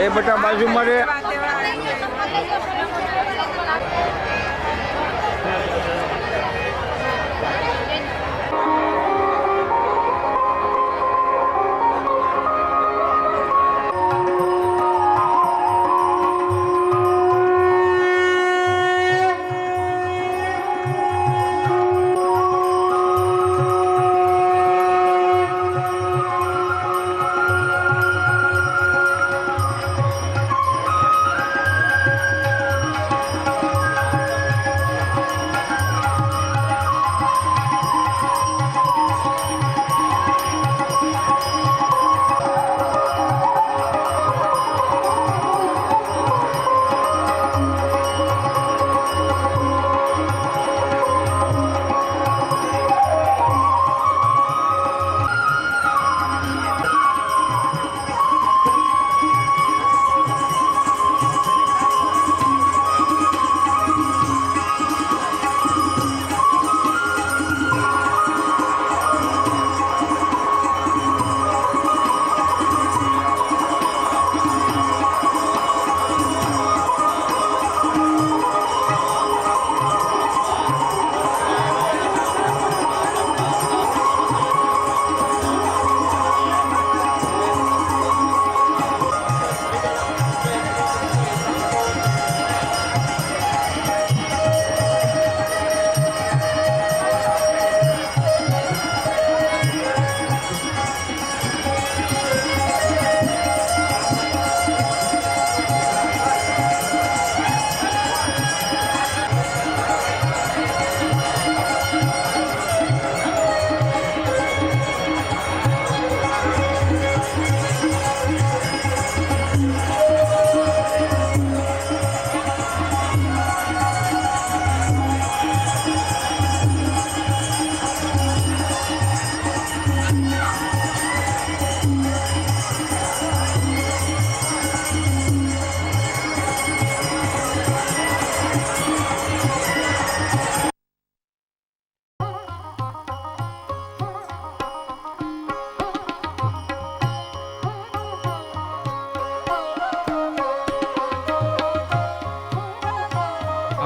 એ બધા બાજુમાં રે.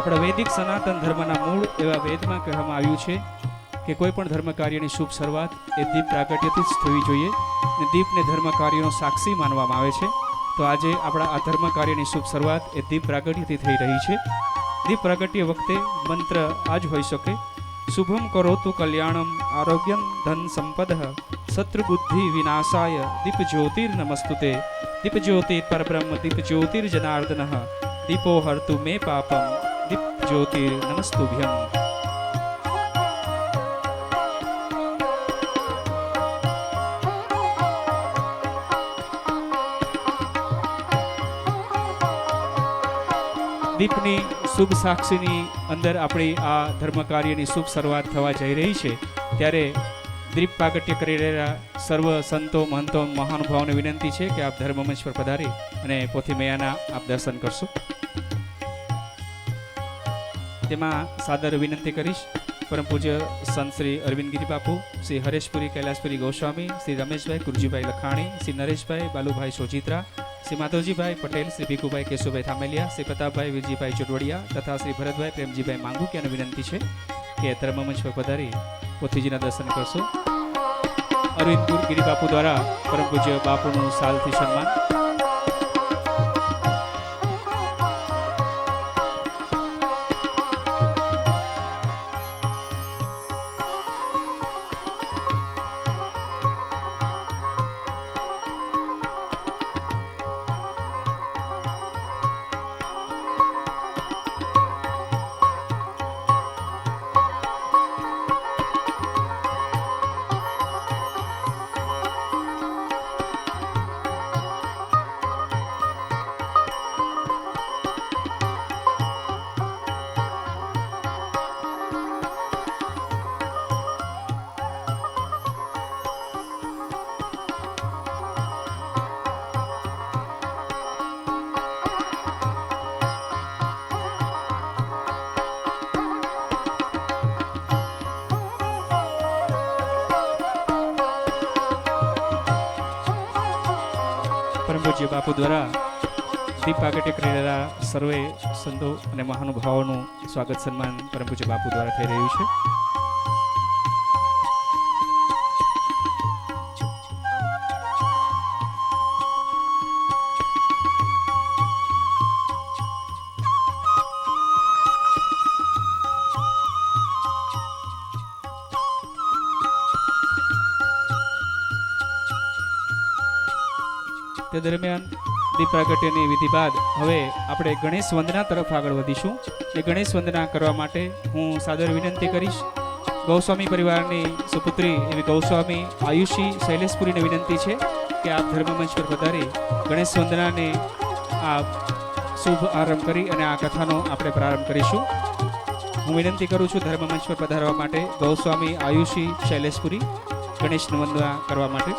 આપણા વૈદિક સનાતન ધર્મના મૂળ એવા વેદમાં કહેવામાં આવ્યું છે કે કોઈ પણ ધર્મ કાર્યની શુભ શરૂઆત એ દીપ પ્રાગટ્યથી જ થવી જોઈએ અને દીપને ધર્મ કાર્યનો સાક્ષી માનવામાં આવે છે. તો આજે આપણા આ ધર્મ કાર્યની શુભ શરૂઆત એ દીપ પ્રાગટ્યથી થઈ રહી છે. દીપ પ્રાગટ્ય વખતે મંત્ર આ જ હોઈ શકે: શુભમ કરોતુ કલ્યાણમ આરોગ્યમ ધન સંપદ શત્રુ બુદ્ધિ વિનાશાય દીપ જ્યોતિર નમસ્તુતે. દીપ જ્યોતિર પરબ્રહ્મ દીપ જ્યોતિર જનાર્દન દીપો હર્તુ મે પાપમ દીપ જ્યોતિર નમસ્તુભ્યમ. દીપની શુભ સાક્ષીની અંદર આપણી આ ધર્મ કાર્યની શુભ શરૂઆત થવા જઈ રહી છે ત્યારે દીપ પ્રાગટ્ય કરી રહેલા સર્વ સંતો મહંતો મહાનુભાવોને વિનંતી છે કે આપ ધર્મ મંચ પર પધારી અને પોથી મૈયાના આપ દર્શન કરશો. તેમાં સાદર વિનંતી કરીશ પરમ પૂજ્ય સંત શ્રી અરવિંદ ગિરી બાપુ, શ્રી હરેશપુરી કૈલાસપુરી ગોસ્વામી, શ્રી રમેશભાઈ કુરજીભાઈ લખાણી, શ્રી નરેશભાઈ બાલુભાઈ સોજિત્રા, શ્રી માધવજીભાઈ પટેલ, શ્રી ભીખુભાઈ કેશુભાઈ થામેલિયા, શ્રી પ્રતાપભાઈ વીરજીભાઈ ચુડવડિયા તથા શ્રી ભરતભાઈ પ્રેમજીભાઈ માંગુકિયાને વિનંતી છે કે ધર્મ મંચ પર પધારી પોથીજીના દર્શન કરશો. અરવિંદપુર ગિરી બાપુ દ્વારા પરમ પૂજ્ય બાપુનું સાલથી સન્માન. પરમ પૂજ્ય બાપુ દ્વારા દીપ પ્રાગટ્ય કરી રહેલા સર્વે સંતો અને મહાનુભાવોનું સ્વાગત સન્માન પરમ પૂજ્ય બાપુ દ્વારા થઈ રહ્યું છે. તે દરમિયાન દીપ પ્રાગટ્યની વિધિ બાદ હવે આપણે ગણેશ વંદના તરફ આગળ વધીશું. એ ગણેશ વંદના કરવા માટે હું સાદર વિનંતી કરીશ. ગૌસ્વામી પરિવારની સુપુત્રી એવી ગૌસ્વામી આયુષી શૈલેષપુરીને વિનંતી છે કે આપ ધર્મમંચ પર પધારી ગણેશ વંદનાને આપ શુભ આરંભ કરી અને આ કથાનો આપણે પ્રારંભ કરીશું. હું વિનંતી કરું છું ધર્મમંચ પર પધારવા માટે ગૌસ્વામી આયુષી શૈલેષપુરી ગણેશની વંદના કરવા માટે.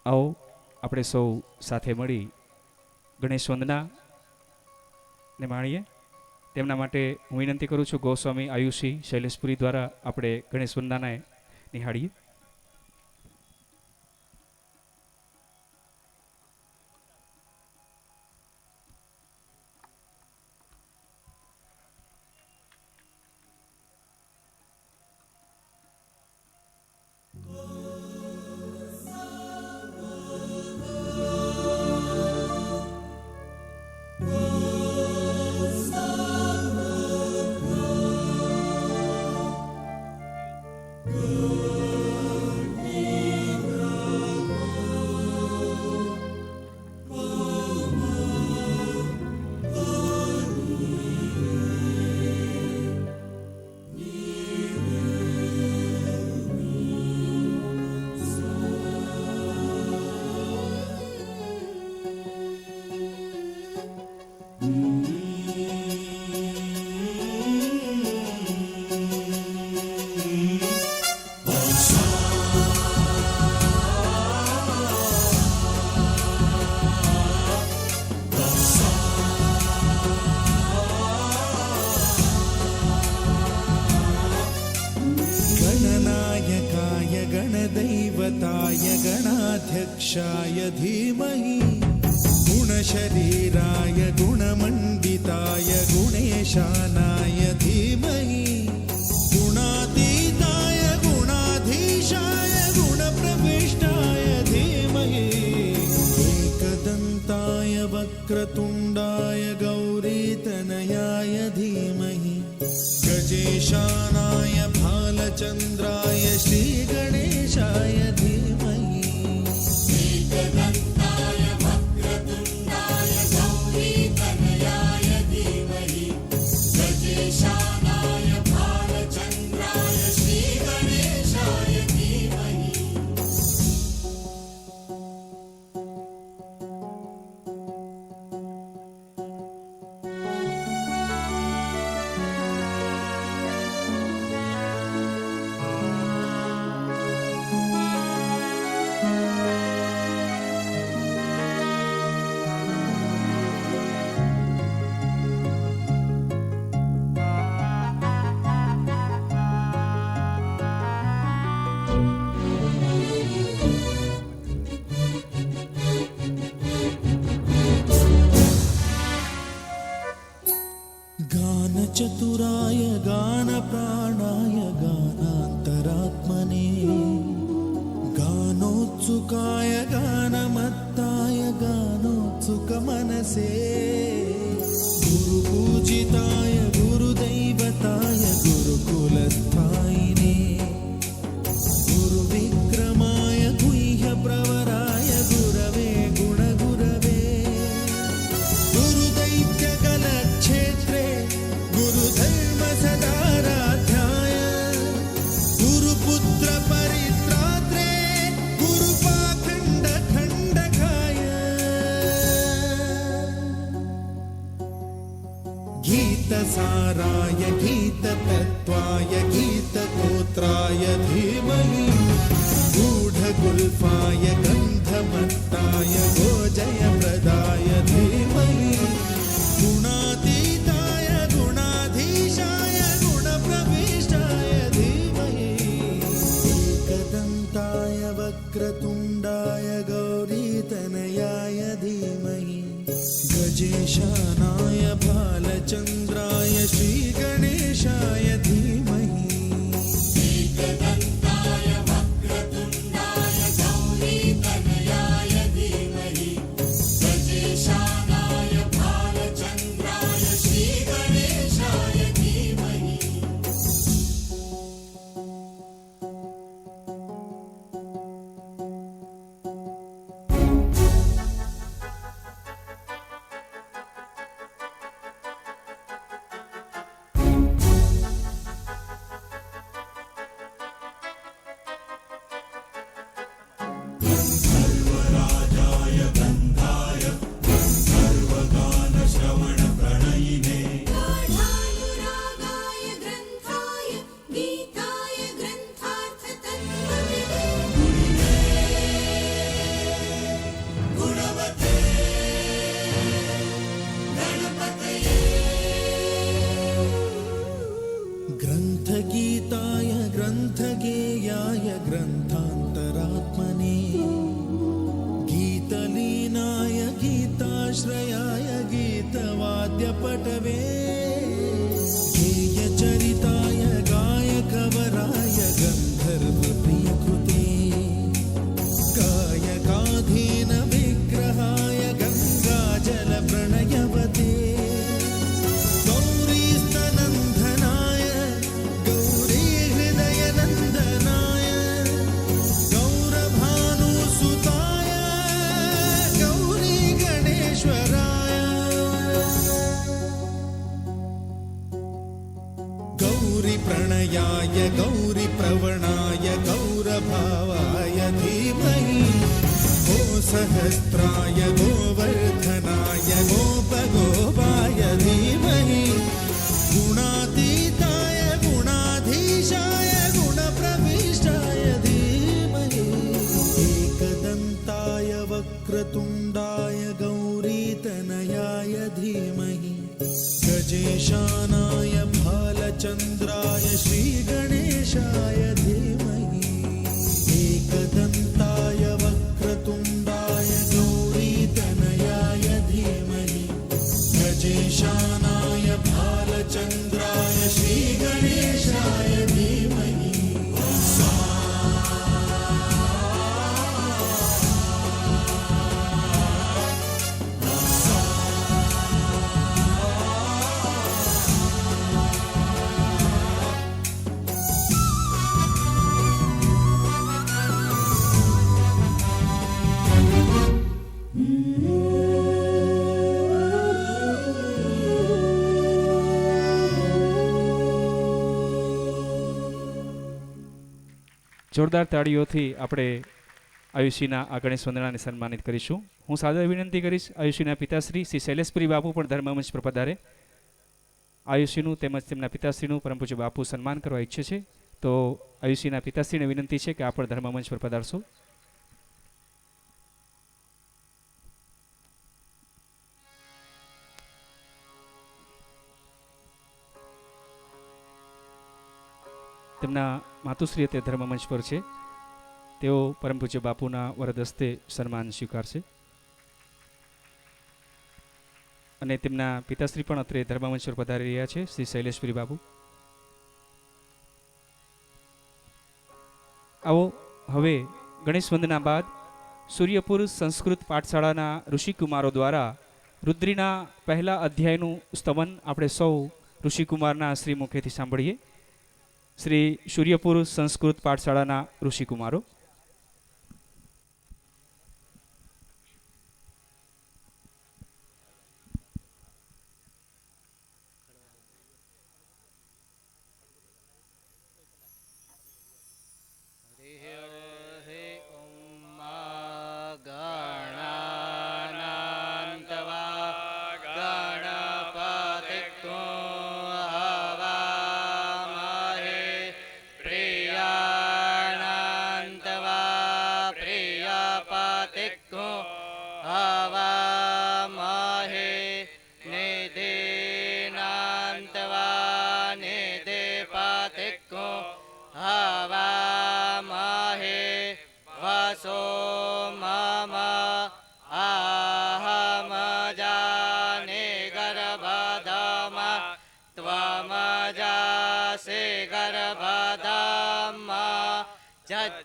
આવો આપણે સૌ સાથે મળી ગણેશ વંદના ને માણીએ. તેમના માટે હું વિનંતી કરું છું ગોસ્વામી આયુષી શૈલેષપુરી દ્વારા આપણે ગણેશ વંદનાને નિહાળીએ. गणाध्यक्षाय धीमहि गुणशरीराय गुणमण्डिताय गुणेशानाय धीमहि गुणातीताय गुणाधीशाय गुणप्रविष्टाय धीमहि एकदन्ताय वक्रतुण्डाय गौरीतनयाय धीमहि गजेशानाय भालचन्द्राय श्रीगणेशाय धीमहि एकदन्ताय वक्रतुण्डाय गौरीतनयाय धीमहि गजेशानाय भालचन्द्राय श्रीगणेशाय धीमहि मनसे गुरुपूजिताय गुरुदैवताय गुरुकुलस्थायिने गुरुविक्रमाय गुह्यप्रवराय गुरवे गुणगुरवे गुरुदैत्यकलक्षेत्रे गुरुधर्मसदाराध्याय गुरुपुत्रपरित्रात्रे गुरुपाखण्डखण्डकाय गीतसाराय गीततत्त्वाय गीतगोत्राय धीमहि गूढगुल्फाय गन्धमत्ताय गोजयप्रदाय धीमहि गुणातीताय गुणाधीशाय गुणप्रविष्टाय धीमहि एकदन्ताय वक्रतुण्डाय गौरीतनयाय धीमहि गजेशानाय भालचन्द्राय श्रीगणेशाय धीमहि एकदन्ताय वक्रतुण्डाय गौरीतनयाय धीमहि गजेशानाय भालचन्द्राय श्रीगणेशाय धीमहि गाढानुरागाय ग्रन्थाय गीताय ग्रन्थार्थतत्त्वविदे गुणवते गणपतये ग्रन्थगीताय ग्रन्थगेयाय ग्रन्थान्तरात्मने गीतलीनाय गीताश्रयाय गीतवाद्यपटवे गेयचरिताय गायकवराय गन्धर्वप्रियकृते गायकाधीन विग्रहाय गङ्गाजलप्रणयवते गौरीस्तनन्दनाय गौरीहृदयनन्दनाय गौरभानुसुताय गौरीगणेश्वराय गौरीप्रणयाय गौरीप्रवणाय गौरभावाय धीमहि गोसहस्राय गोवर्धनाय गोपगोपाय धीमहि गुणातीताय गुणाधीशाय गुणप्रविष्टाय धीमहि एकदन्ताय वक्रतुण्डाय गौरीतनयाय धीमहि गजेशानाय भालचन्द्राय श्रीगणेशाय धीमहि एकदन्ताय वक्रतुण्डाय गौरीतनयाय धीमहि गजेशानाय भालचन्द्राय श्रीगणेशाय धीमहि જોરદાર તાળીઓથી આપણે આયુષીના આ ગણેશ વંદનાને સન્માનિત કરીશું. હું સાદર વિનંતી કરીશ આયુષીના પિતાશ્રી શ્રી શૈલેષપુરી બાપુ પણ ધર્મમંચ પર પધારે. આયુષીનું તેમજ તેમના પિતાશ્રીનું પરમ પૂજ્ય બાપુ સન્માન કરવા ઈચ્છે છે, તો આયુષીના પિતાશ્રીને વિનંતી છે કે આ પણ ધર્મમંચ પર પધારશો. તેમના માતુશ્રી તે ધર્મમંચ પર છે, તેઓ પરમ પૂજ્ય બાપુના વરદ હસ્તે સન્માન સ્વીકારશે. અને તેમના પિતાશ્રી પણ અત્રે ધર્મમંચ પર પધારી રહ્યા છે, શ્રી શૈલેષપુરી બાપુ. આવો હવે ગણેશ વંદના બાદ સૂર્યપુર સંસ્કૃત પાઠશાળાના ઋષિકુમારો દ્વારા રુદ્રીના પહેલા અધ્યાયનું સ્તવન આપણે સૌ ઋષિકુમારના શ્રી મુખેથી સાંભળીએ. શ્રી સૂર્યપુર સંસ્કૃત પાઠશાળાના ઋષિકુમારો.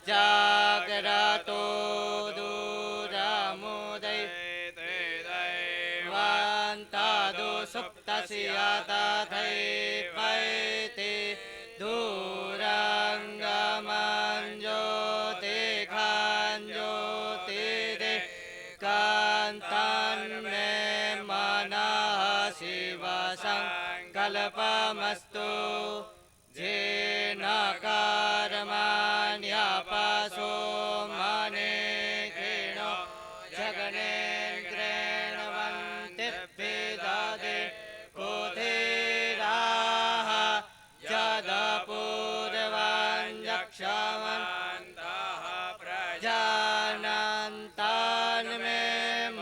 जागरतो दूरमुदय वान्तादु सुप्तस्य तथै पैति दूरङ्गमञ्जोति खाञ्जोतिरे कान्तन्मे मनः शिवसङ्कल्पमस्तु जेन कर्माण्यपसो मनेकेणो जगनेन्द्रेण वन्तिभिदधे कुधिराः जदपूर्वञ्जक्षमन्तः प्रजानन्तान्मे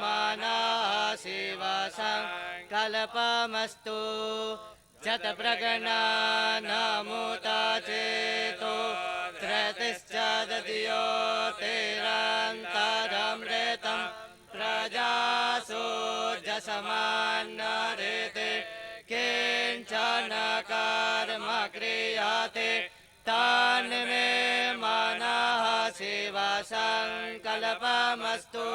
मनः शिवसङ्कल्पमस्तु जतप्रज्ञानमुतचेतो धृतिश्च दद्योतिरन्तरमृतं प्रजासु जसमान्नरेते किञ्चन कर्म क्रियते तान्मे मनः शिवसङ्कल्पमस्तु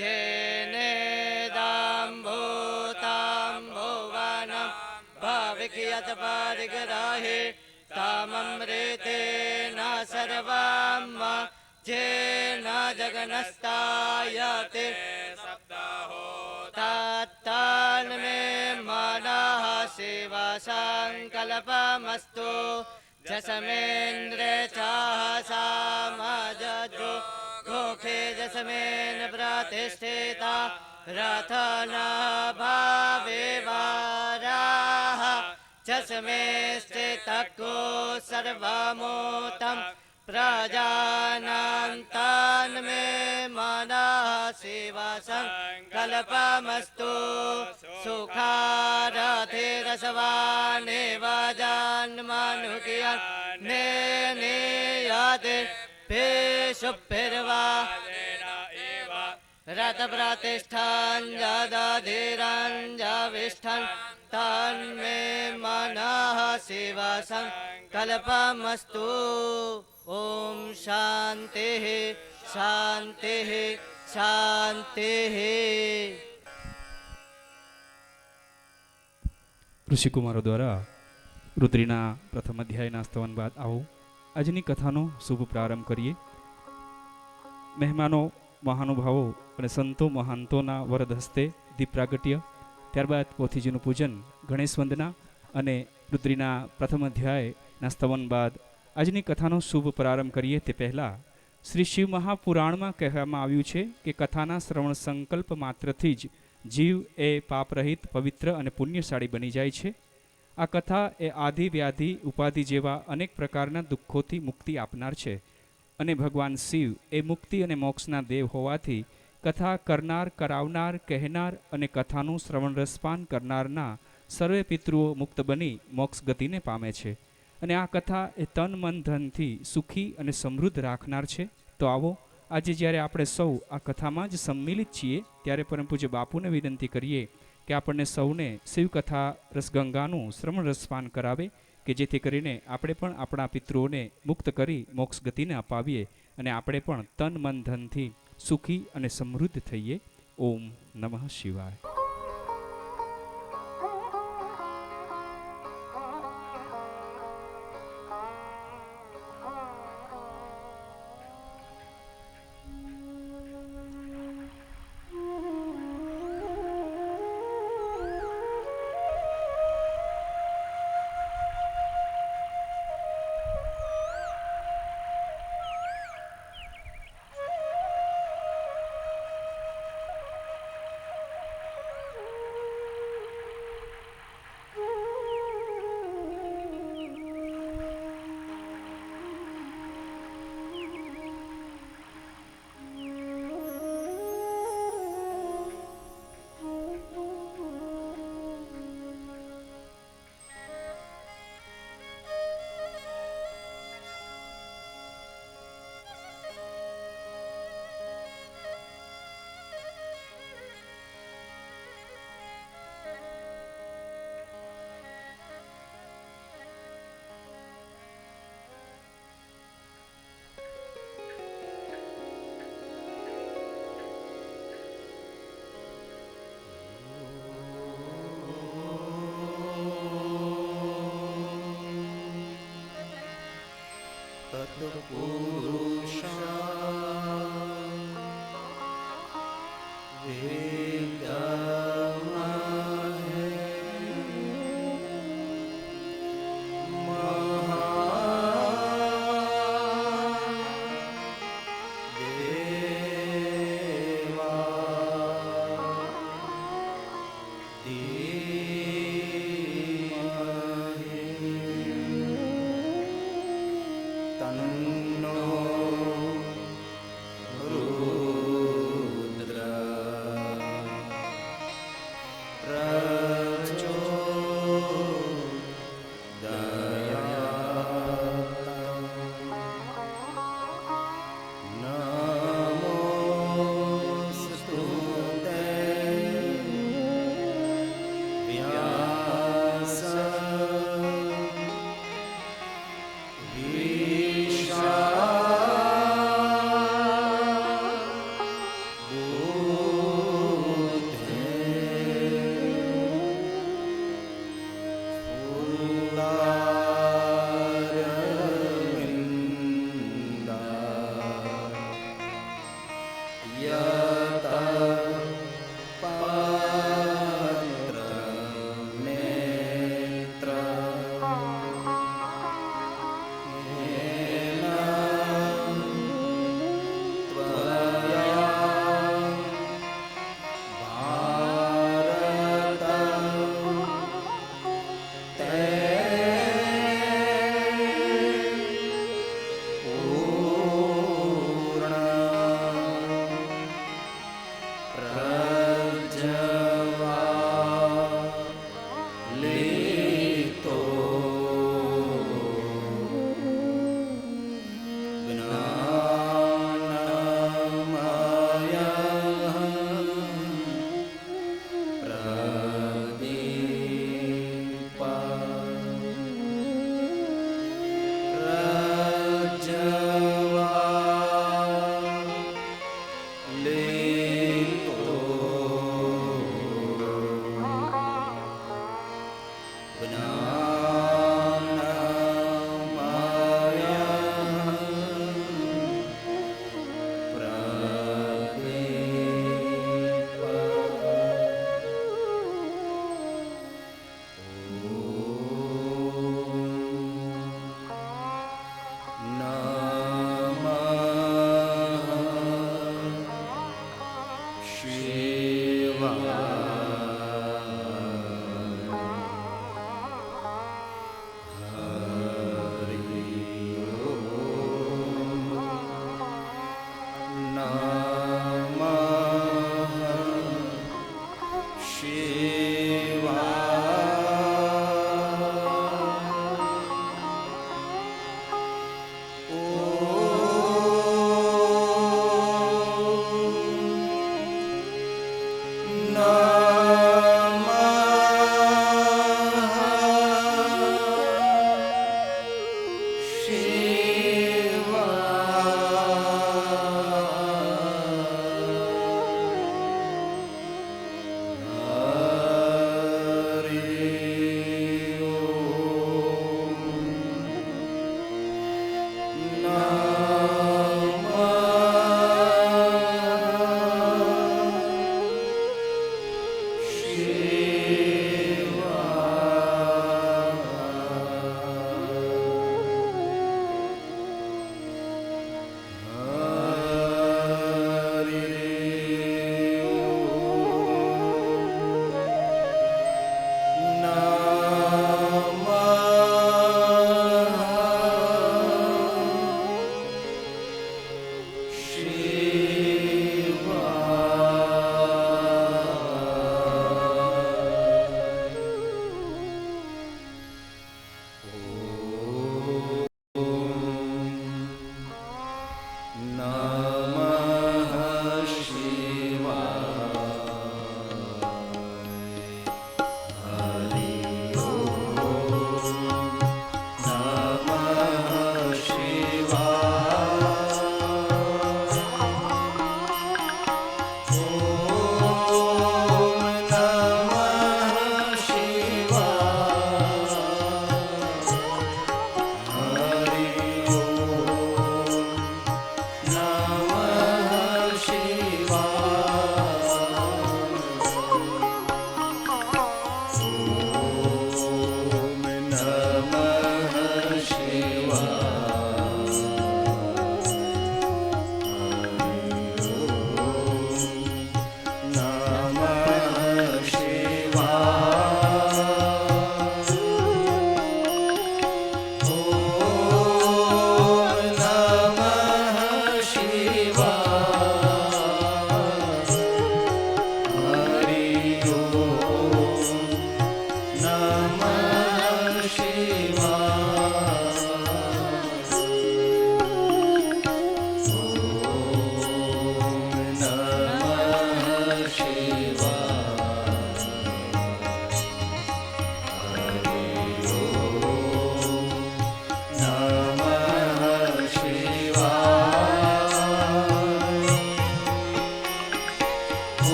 जेनेदाम्भूताम्भुवनं भविष्यत परिग्रहे ताममृतेन सर्वं जेन जगनस्तायते तत्तन्मे मनः शिवसङ्कल्पमस्तु जसमेन्द्रे चाहसामजो गोखे जसमेन प्रतिष्ठिता रथन भावे वाराः जसमेश्चितको सर्वमूतं प्रजानन्तान्मे मनः शिवसङ्कल्पमस्तु सुखारथिरसवानेव जन्मनुकीयते पेशुभिर्वा रथप्रतिष्ठाञ्जदधिरञ्जविष्ठन् तन्मे मनः शिवसङ्कल्पमस्तु ॐ शान्तिः शान्तिः शान्तिः. ઋષિકુમારો દ્વારા રુદ્રીના પ્રથમ અધ્યાયના સ્તવન બાદ આવો આજની કથાનો શુભ પ્રારંભ કરીએ. મહેમાનો, મહાનુભાવો અને સંતો મહાંતોના વરદ હસ્તે દીપ પ્રાગટ્ય, ત્યારબાદ પોથીજીનું પૂજન, ગણેશ વંદના અને રુદ્રીના પ્રથમ અધ્યાયના સ્તવન બાદ આજની કથાનો શુભ પ્રારંભ કરીએ તે પહેલાં શ્રી શિવ મહાપુરાણમાં કહેવામાં આવ્યું છે કે કથાના શ્રવણ સંકલ્પ માત્રથી જ જીવ એ પાપરહિત, પવિત્ર અને પુણ્યશાળી બની જાય છે. આ કથા એ આદિ, વ્યાધિ, ઉપાધિ જેવા અનેક પ્રકારના દુઃખોથી મુક્તિ આપનાર છે અને ભગવાન શિવ એ મુક્તિ અને મોક્ષના દેવ હોવાથી કથા કરનાર, કરાવનાર, કહેનાર અને કથાનું શ્રવણ રસપાન કરનારના સર્વે પિતૃઓ મુક્ત બની મોક્ષ ગતિને પામે છે અને આ કથા એ તન, મન, ધનથી સુખી અને સમૃદ્ધ રાખનાર છે. તો આવો આજે જ્યારે આપણે સૌ આ કથામાં જ સંમિલિત છીએ ત્યારે પરમ પૂજ્ય બાપુને વિનંતી કરીએ કે આપણને સૌને શિવકથા રસગંગાનું શ્રવણ રસપાન કરાવે કે જેથી કરીને આપણે પણ આપણા પિતૃઓને મુક્ત કરી મોક્ષ ગતિને અપાવીએ અને આપણે પણ તન, મન, ધનથી સુખી અને સમૃદ્ધ થઈએ. ઓમ નમઃ શિવાય. નમઃ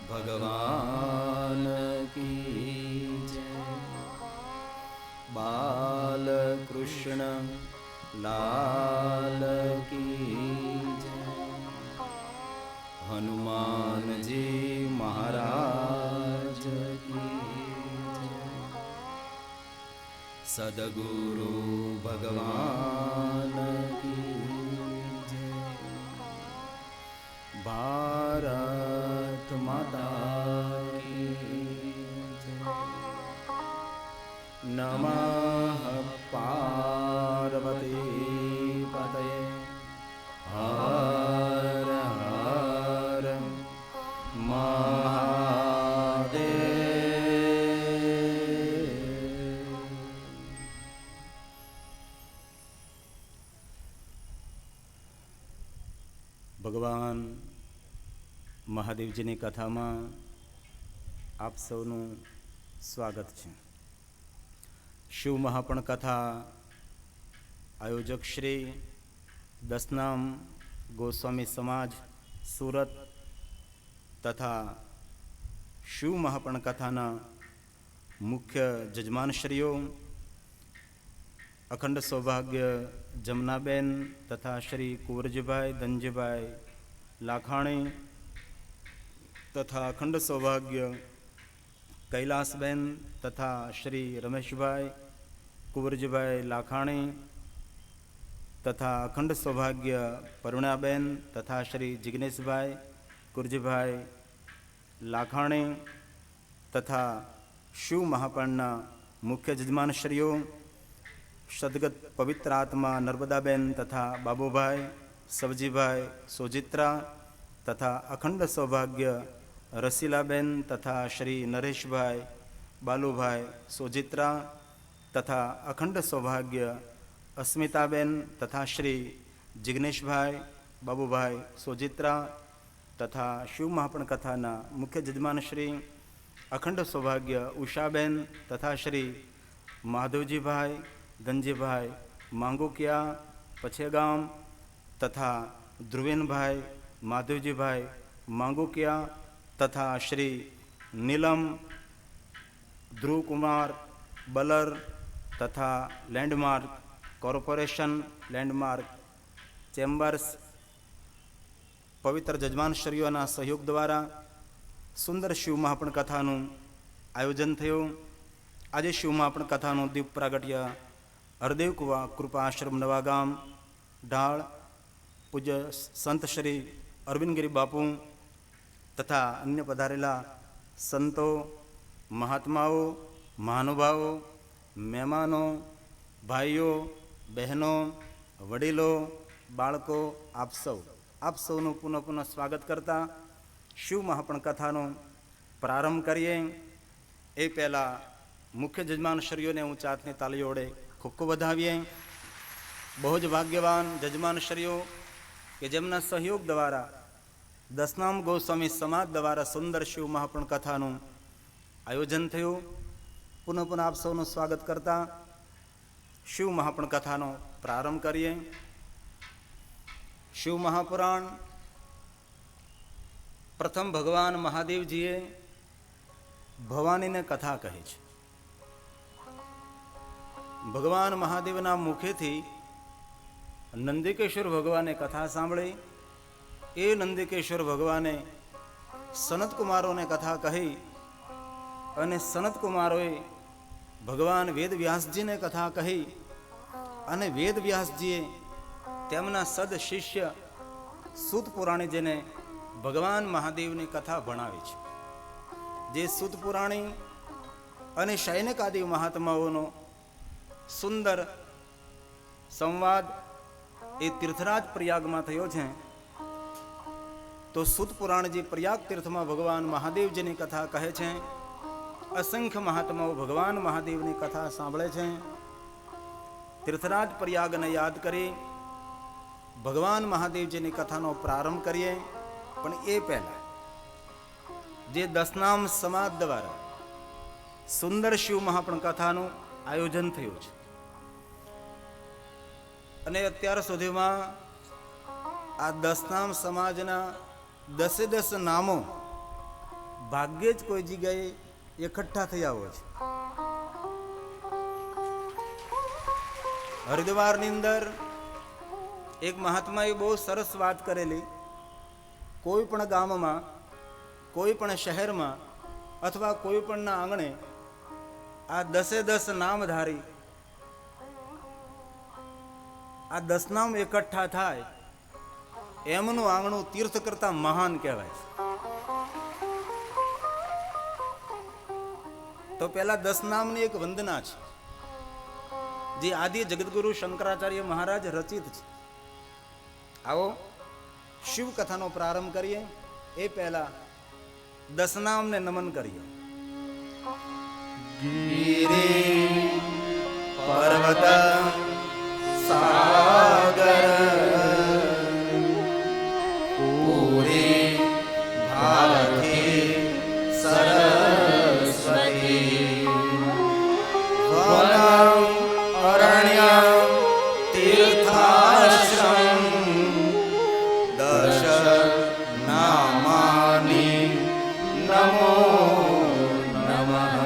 ભગવાન કી જય. બાલકૃષ્ણ લાલ કી જય. હનુમાનજી મહારાજ કી જય. સદગુરુ ભગવાન કી જય. ભારત માતા કી જય. નમઃ પાર્વતી પતયે. હર હર મહાદેવ. ભગવાન મહાદેવજીની કથામાં આપ સૌનું સ્વાગત છે. શિવ મહાપણ કથા આયોજક શ્રી દસનામ ગોસ્વામી સમાજ સુરત તથા શિવ મહાપણ કથાના મુખ્ય જજમાનશ્રીઓ અખંડ સૌભાગ્ય જમનાબેન તથા શ્રી કુંવરજીભાઈ ધનજીભાઈ લાખાણી તથા અખંડ સૌભાગ્ય કૈલાસબેન તથા શ્રી રમેશભાઈ કુંવરજીભાઈ લાખાણી તથા અખંડ સૌભાગ્ય પરુણાબેન તથા શ્રી જિગ્નેશભાઈ કુરજીભાઈ લાખાણી તથા શિવ મહાપણના મુખ્ય જજમાનશ્રીઓ સદગત પવિત્ર આત્મા નર્મદાબેન તથા બાબુભાઈ સવજીભાઈ સોજિત્રા તથા અખંડ સૌભાગ્ય રસીલાબેન તથા શ્રી નરેશભાઈ બાલુભાઈ સોજિત્રા તથા અખંડ સૌભાગ્ય અસ્મિતાબેન તથા શ્રી જિગ્નેશભાઈ બાબુભાઈ સોજિત્રા તથા શિવ મહાપણ કથાના મુખ્ય જજમાન શ્રી અખંડ સૌભાગ્ય ઉષાબેન તથા શ્રી માધવજીભાઈ ધનજીભાઈ માંગુકિયા પછેગામ તથા ધ્રુવેનભાઈ માધવજીભાઈ માંગુકિયા તથા શ્રી નીલમ ધ્રુવકુમાર બલર તથા લેન્ડમાર્ક કોર્પોરેશન લેન્ડમાર્ક ચેમ્બર્સ પવિત્ર જજમાનશ્રીઓના સહયોગ દ્વારા સુંદર શિવ મહાપણ કથાનું આયોજન થયું. આજે શિવ મહાપણ કથાનું દીપ પ્રાગટ્ય હરદેવ કુવા કૃપા આશ્રમ નવાગામ ઢાળ પૂજ્ય સંત શ્રી અરવિંદગીરી બાપુ તથા અન્ય પધારેલા સંતો મહાત્માઓ મહાનુભાવો મહેમાનો ભાઈઓ બહેનો વડીલો બાળકો આપ સૌનું પુનઃ સ્વાગત કરતા શિવ મહાપણ કથાનો પ્રારંભ કરીએ. એ પહેલાં મુખ્ય જજમાનશ્રીઓને ઊંચા હાથની તાલીઓ વડે ખૂબ ખૂબ વધાવીએ. બહુ જ ભાગ્યવાન જજમાનશ્રીઓ કે જેમના સહયોગ દ્વારા દસનામ ગોસ્વામી સમાજ દ્વારા સુંદર શિવ મહાપણ કથાનું આયોજન થયું. પુનઃ આપ સૌનું સ્વાગત કરતા શિવ મહાપણ કથાનો પ્રારંભ કરીએ. શિવ મહાપુરાણ પ્રથમ ભગવાન મહાદેવજીએ ભવાનીને કથા કહી છે. ભગવાન મહાદેવના મુખેથી નંદિકેશ્વર ભગવાને કથા સાંભળી. એ નંદિકેશ્વર ભગવાને સનતકુમારોને કથા કહી અને સનતકુમારોએ ભગવાન વેદવ્યાસજીને કથા કહી અને વેદવ્યાસજીએ તેમના સદ શિષ્ય સૂત પુરાણીજીને ભગવાન મહાદેવની કથા ભણાવી છે. જે સૂત પુરાણી અને શૈનકાદિ મહાત્માઓનો સુંદર સંવાદ એ તીર્થરાજ પ્રયાગમાં થયો છે. તો સૂત પુરાણજી પ્રયાગ તીર્થમાં ભગવાન મહાદેવજીની કથા કહે છે. અસંખ્ય મહાત્માઓ ભગવાન મહાદેવની કથા સાંભળે છે. તીર્થરાજ પ્રયાગને યાદ કરી ભગવાન મહાદેવજીની કથાનો પ્રારંભ કરીએ. પણ એ પહેલા જે દસનામ સમાજ દ્વારા સુંદર શિવ મહાપણ કથાનું આયોજન થયું છે અને અત્યાર સુધીમાં આ દસનામ સમાજના 10 નામો ભાગ્યે જ કોઈ જગ્યાએ એકઠા થયા હોય છે. હરિદ્વારની અંદર એક મહાત્માએ બહુ સરસ વાત કરેલી. કોઈ પણ ગામમાં કોઈ પણ શહેરમાં અથવા કોઈ પણના આંગણે આ 10 નામધારી આ 10 નામ એકઠા થાય એમનું આંગણું તીર્થ કરતા મહાન કહેવાય છે. તો પેલા 10 નામની એક વંદના છે જે આદિ જગતગુરુ શંકરાચાર્ય મહારાજ રચિત છે. આવો શિવ કથાનો પ્રારંભ કરીએ. એ પહેલા 10 નામને નમન કરીએ. ગિરી પર્વત સાગર પૂરી ભારતી સરસ્વતી વનમ અરણ્ય તીર્થાશ્રમ દશ નામાની નમો નમઃ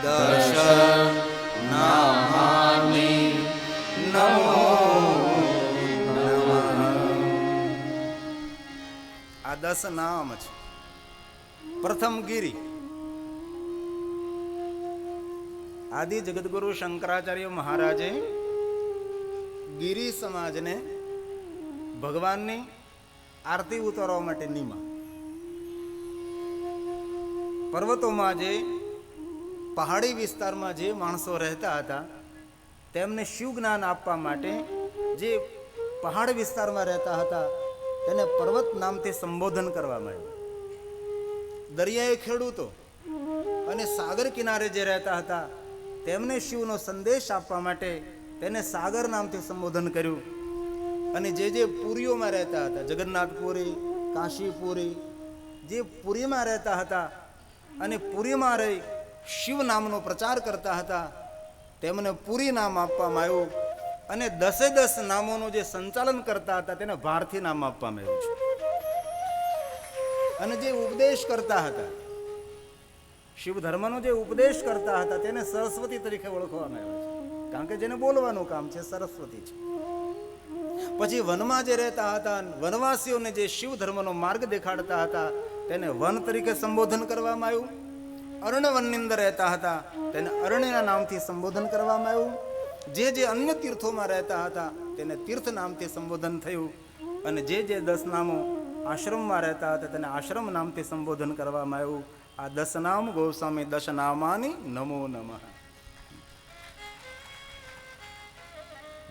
દશ નામાની નમો નમઃ. આ 10 નામ છે. પ્રથમ ગિરી. આદિ જગતગુરુ શંકરાચાર્ય મહારાજે ગિરી સમાજને ભગવાનની આરતી ઉતારવા માટે નિમા. પર્વતોમાં જે પહાડી વિસ્તારમાં જે માણસો રહેતા હતા તેમને શિવ જ્ઞાન આપવા માટે જે પહાડ વિસ્તારમાં રહેતા હતા તેને પર્વત નામથી સંબોધન કરવામાં આવ્યું. દરિયાએ ખેડૂતો અને સાગર કિનારે જે રહેતા હતા તેમને શિવનો સંદેશ આપવા માટે તેને સાગર નામથી સંબોધન કર્યું. અને જે પુરીઓમાં રહેતા હતા, જગન્નાથપુરી, કાશીપુરી, જે પુરીમાં રહેતા હતા અને પુરીમાં રહી શિવ નામનો પ્રચાર કરતા હતા તેમને પુરી નામ આપવામાં આવ્યું. અને 10 નામોનું જે સંચાલન કરતા હતા તેને ભારતી નામ આપવામાં આવ્યું છે. અને જે ઉપદેશ કરતા હતા, શિવ ધર્મનો જે ઉપદેશ કરતા હતા તેને સરસ્વતી તરીકે ઓળખવામાં આવે છે, કારણ કે જેને બોલવાનું કામ છે સરસ્વતી છે. પછી વનમાં જે રહેતા હતા, વનવાસીઓને જે શિવ ધર્મનો માર્ગ દેખાડતા હતા તેને વન તરીકે સંબોધન કરવામાં આવ્યું. અરણ્ય વનની અંદર રહેતા હતા તેને અરણ્યના નામથી સંબોધન કરવામાં આવ્યું. જે અન્ય તીર્થોમાં રહેતા હતા તેને તીર્થ નામથી સંબોધન થયું. અને જે 10 નામો આશ્રમમાં રહેતા હતા તેને આશ્રમ નામથી સંબોધન કરવામાં આવ્યું. આ 10 નામ ગોસ્વામી 10 નામાની નમો નમઃ.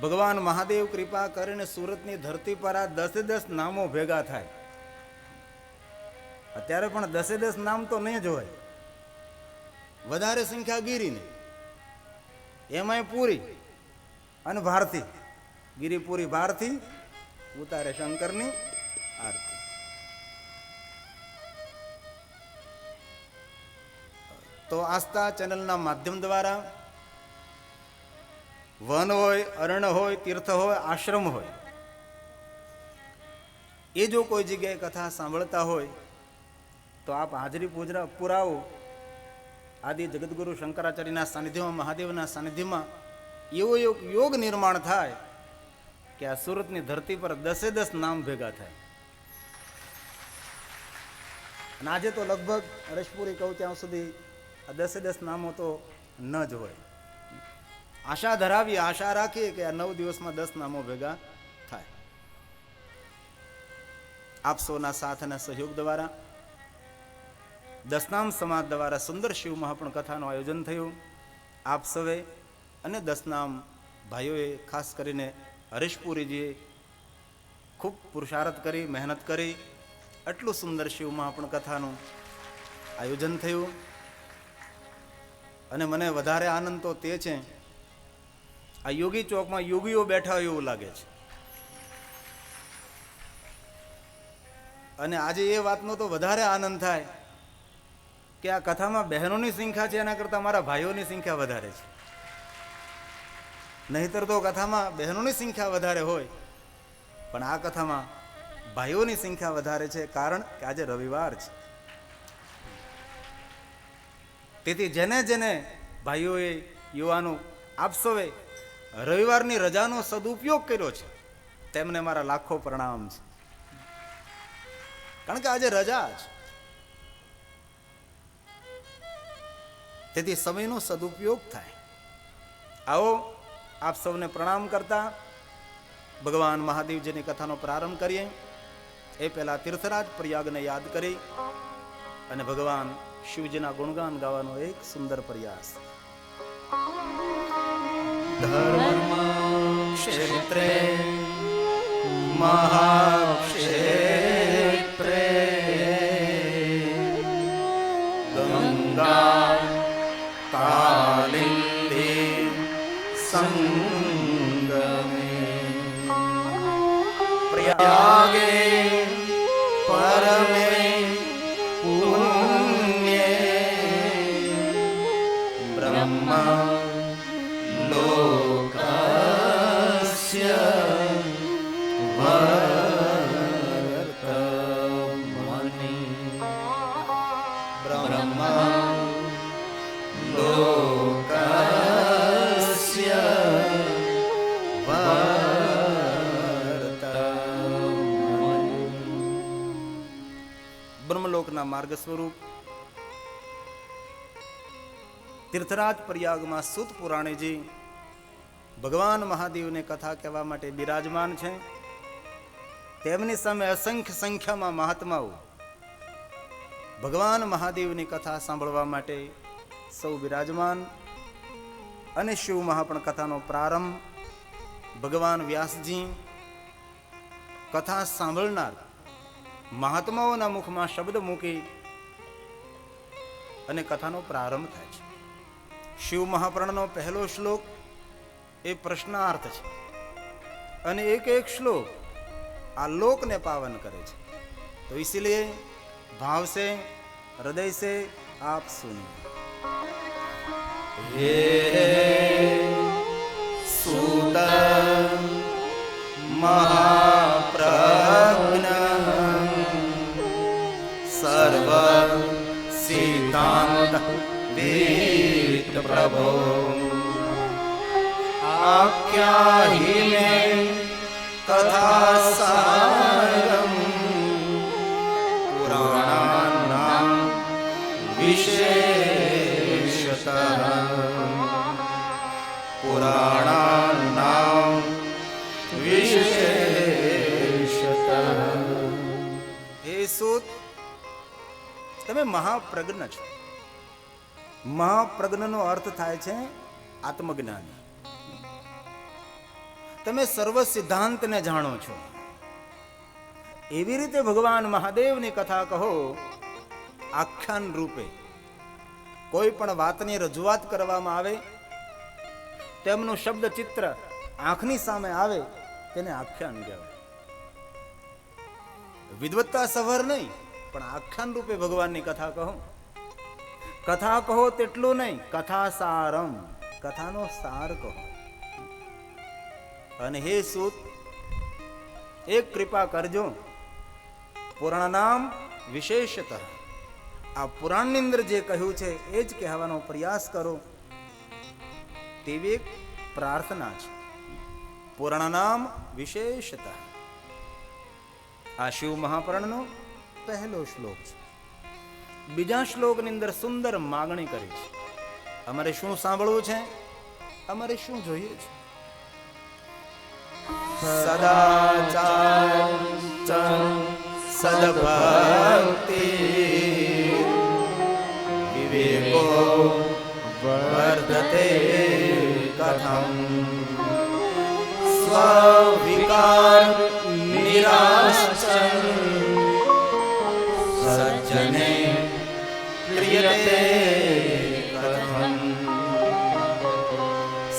ભગવાન મહાદેવ કૃપા કરીને સુરતની ધરતી પર આ 10 નામો ભેગા થાય. અત્યારે પણ 10 નામ તો નહીં જ હોય, વધારે સંખ્યા ગિરીની, એમાંય પૂરી અને ભારતી. ગિરિપુરી ભારતી, ઉતારે શંકરની આરતી. તો આસ્થા ચેનલના માધ્યમ દ્વારા વન હોય, અરણ્ય હોય, તીર્થ હોય, આશ્રમ હોય, એ જો કોઈ જગ્યાએ કથા સાંભળતા હોય તો આપ હાજરી પુરાવો. આદિ જગદગુરુ શંકરાચાર્યના સાનિધ્યમાં, મહાદેવના સાનિધ્યમાં એવો યોગ નિર્માણ થાય કે આ સુરતની ધરતી પર 10 નામ ભેગા થાય. અને આજે તો લગભગ રસપુરી કહું ત્યાં સુધી આ 10 નામો તો ન જ હોય. આશા ધરાવીએ, આશા રાખીએ કે આ 9 દિવસમાં 10 નામો ભેગા થાય. આપ સૌના સાથ અને સહયોગ દ્વારા 10 નામ સમાજ દ્વારા સુંદર શિવ મહાપણ કથાનું આયોજન થયું. આપ સૌએ અને 10 નામ ભાઈઓએ, ખાસ કરીને હરીશપુરીજીએ ખૂબ પુરુષાર્થ કરી, મહેનત કરી આટલું સુંદર શિવ મહાપણ કથાનું આયોજન થયું. અને મને વધારે આનંદ તો તે છે, આ યોગી ચોકમાં યોગીઓ બેઠા હોય એવું લાગે છે. અને આજે એ વાતનો તો વધારે આનંદ થાય કે આ કથામાં બહેનોની સંખ્યા છે એના કરતાં મારા ભાઈઓની સંખ્યા વધારે છે. નહીતર તો કથામાં બહેનોની સંખ્યા વધારે હોય, પણ આ કથામાં ભાઈઓની સંખ્યા વધારે છે, કારણ કે આજે રવિવાર છે. તેથી જેને ભાઈઓએ, યુવાનો, આપ સૌએ રવિવારની રજાનો સદુપયોગ કર્યો છે તેમને મારા લાખો પ્રણામ છે, કારણ કે આજે રજા છે. તેથી સમયનો સદુપયોગ થાય. આવો આપ સૌને પ્રણામ કરતા ભગવાન મહાદેવજીની કથાનો પ્રારંભ કરીએ. એ પહેલા તીર્થરાજ પ્રયાગને યાદ કરી અને ભગવાન શિવજીના ગુણગાન ગાવાનો એક સુંદર પ્રયાસ. ધર્મ ક્ષેત્રે મહાક્ષેત્રે ગંગા કાલિંદી સંગમે પ્રયાગે પરમે પુણ્યે બ્રહ્મા લોકસ્ય વર્તમાની બ્રહ્મા લોકસ્ય વર્તમાની. બ્રહ્મલોકના માર્ગ સ્વરૂપ તીર્થરાજ પ્રયાગમાં સૂત પુરાણીજી ભગવાન મહાદેવને કથા કહેવા માટે બિરાજમાન છે. તેમની સામે અસંખ્ય સંખ્યામાં મહાત્માઓ ભગવાન મહાદેવની કથા સાંભળવા માટે સૌ બિરાજમાન. અને શિવ મહાપણ કથાનો પ્રારંભ ભગવાન વ્યાસજી, કથા સાંભળનાર મહાત્માઓના મુખમાં શબ્દ મૂકી અને કથાનો પ્રારંભ થાય છે. શિવ મહાપુરાણનો પહેલો શ્લોક એ પ્રશ્નાર્થ છે અને એક એક શ્લોક આ લોકને પાવન કરે છે. તો इसीलिए भाव से हृदय से आप सुनिए. हे सूत महाप्रज्ञ सर्व सिद्धांत वेद प्रभो आख्याहि में तथा सारम पुराणानां विशेषतः पुराणानां विशेषतः. हे सूत, તમે મહાપ્રજ્ઞ છો. મહાપ્રજ્ઞનો અર્થ થાય છે આત્મજ્ઞાની. તમે સર્વ સિદ્ધાંતને જાણો છો. એવી રીતે ભગવાન મહાદેવની કથા કહો, આખ્યાન રૂપે કોઈ પણ વાતની રજૂઆત કરવામાં આવે, તેમનું શબ્દ ચિત્ર આંખની સામે આવે, તેને આખ્યાન કહેવાય. વિદવત્તા સભર નહીં, પણ આખ્યાન રૂપે ભગવાનની કથા કહો. કથા કહો તેટલું નહીં, કથા સારમ, કથાનો સાર કહો. અને હે સૂત, એક કૃપા કરજો, પુરાણ નામ વિશેષતઃ, આ પુરાણની અંદર જે કહ્યું છે એ જ કહેવાનો પ્રયાસ કરો. તેવી એક પ્રાર્થના છે. પુરાણ નામ વિશેષતઃ, આ શિવ મહાપુરાણનો પહેલો શ્લોક છે. બીજા શ્લોકની અંદર સુંદર માગણી કરી છે. અમારે શું સાંભળવું છે, અમારે શું જોઈએ છે? સદાચાર સદભક્તિ વિવેકો વર્ધતે કથમ સ્વવિકાર નિરાશ્ચન સજ્જને પ્રિયતે કથમ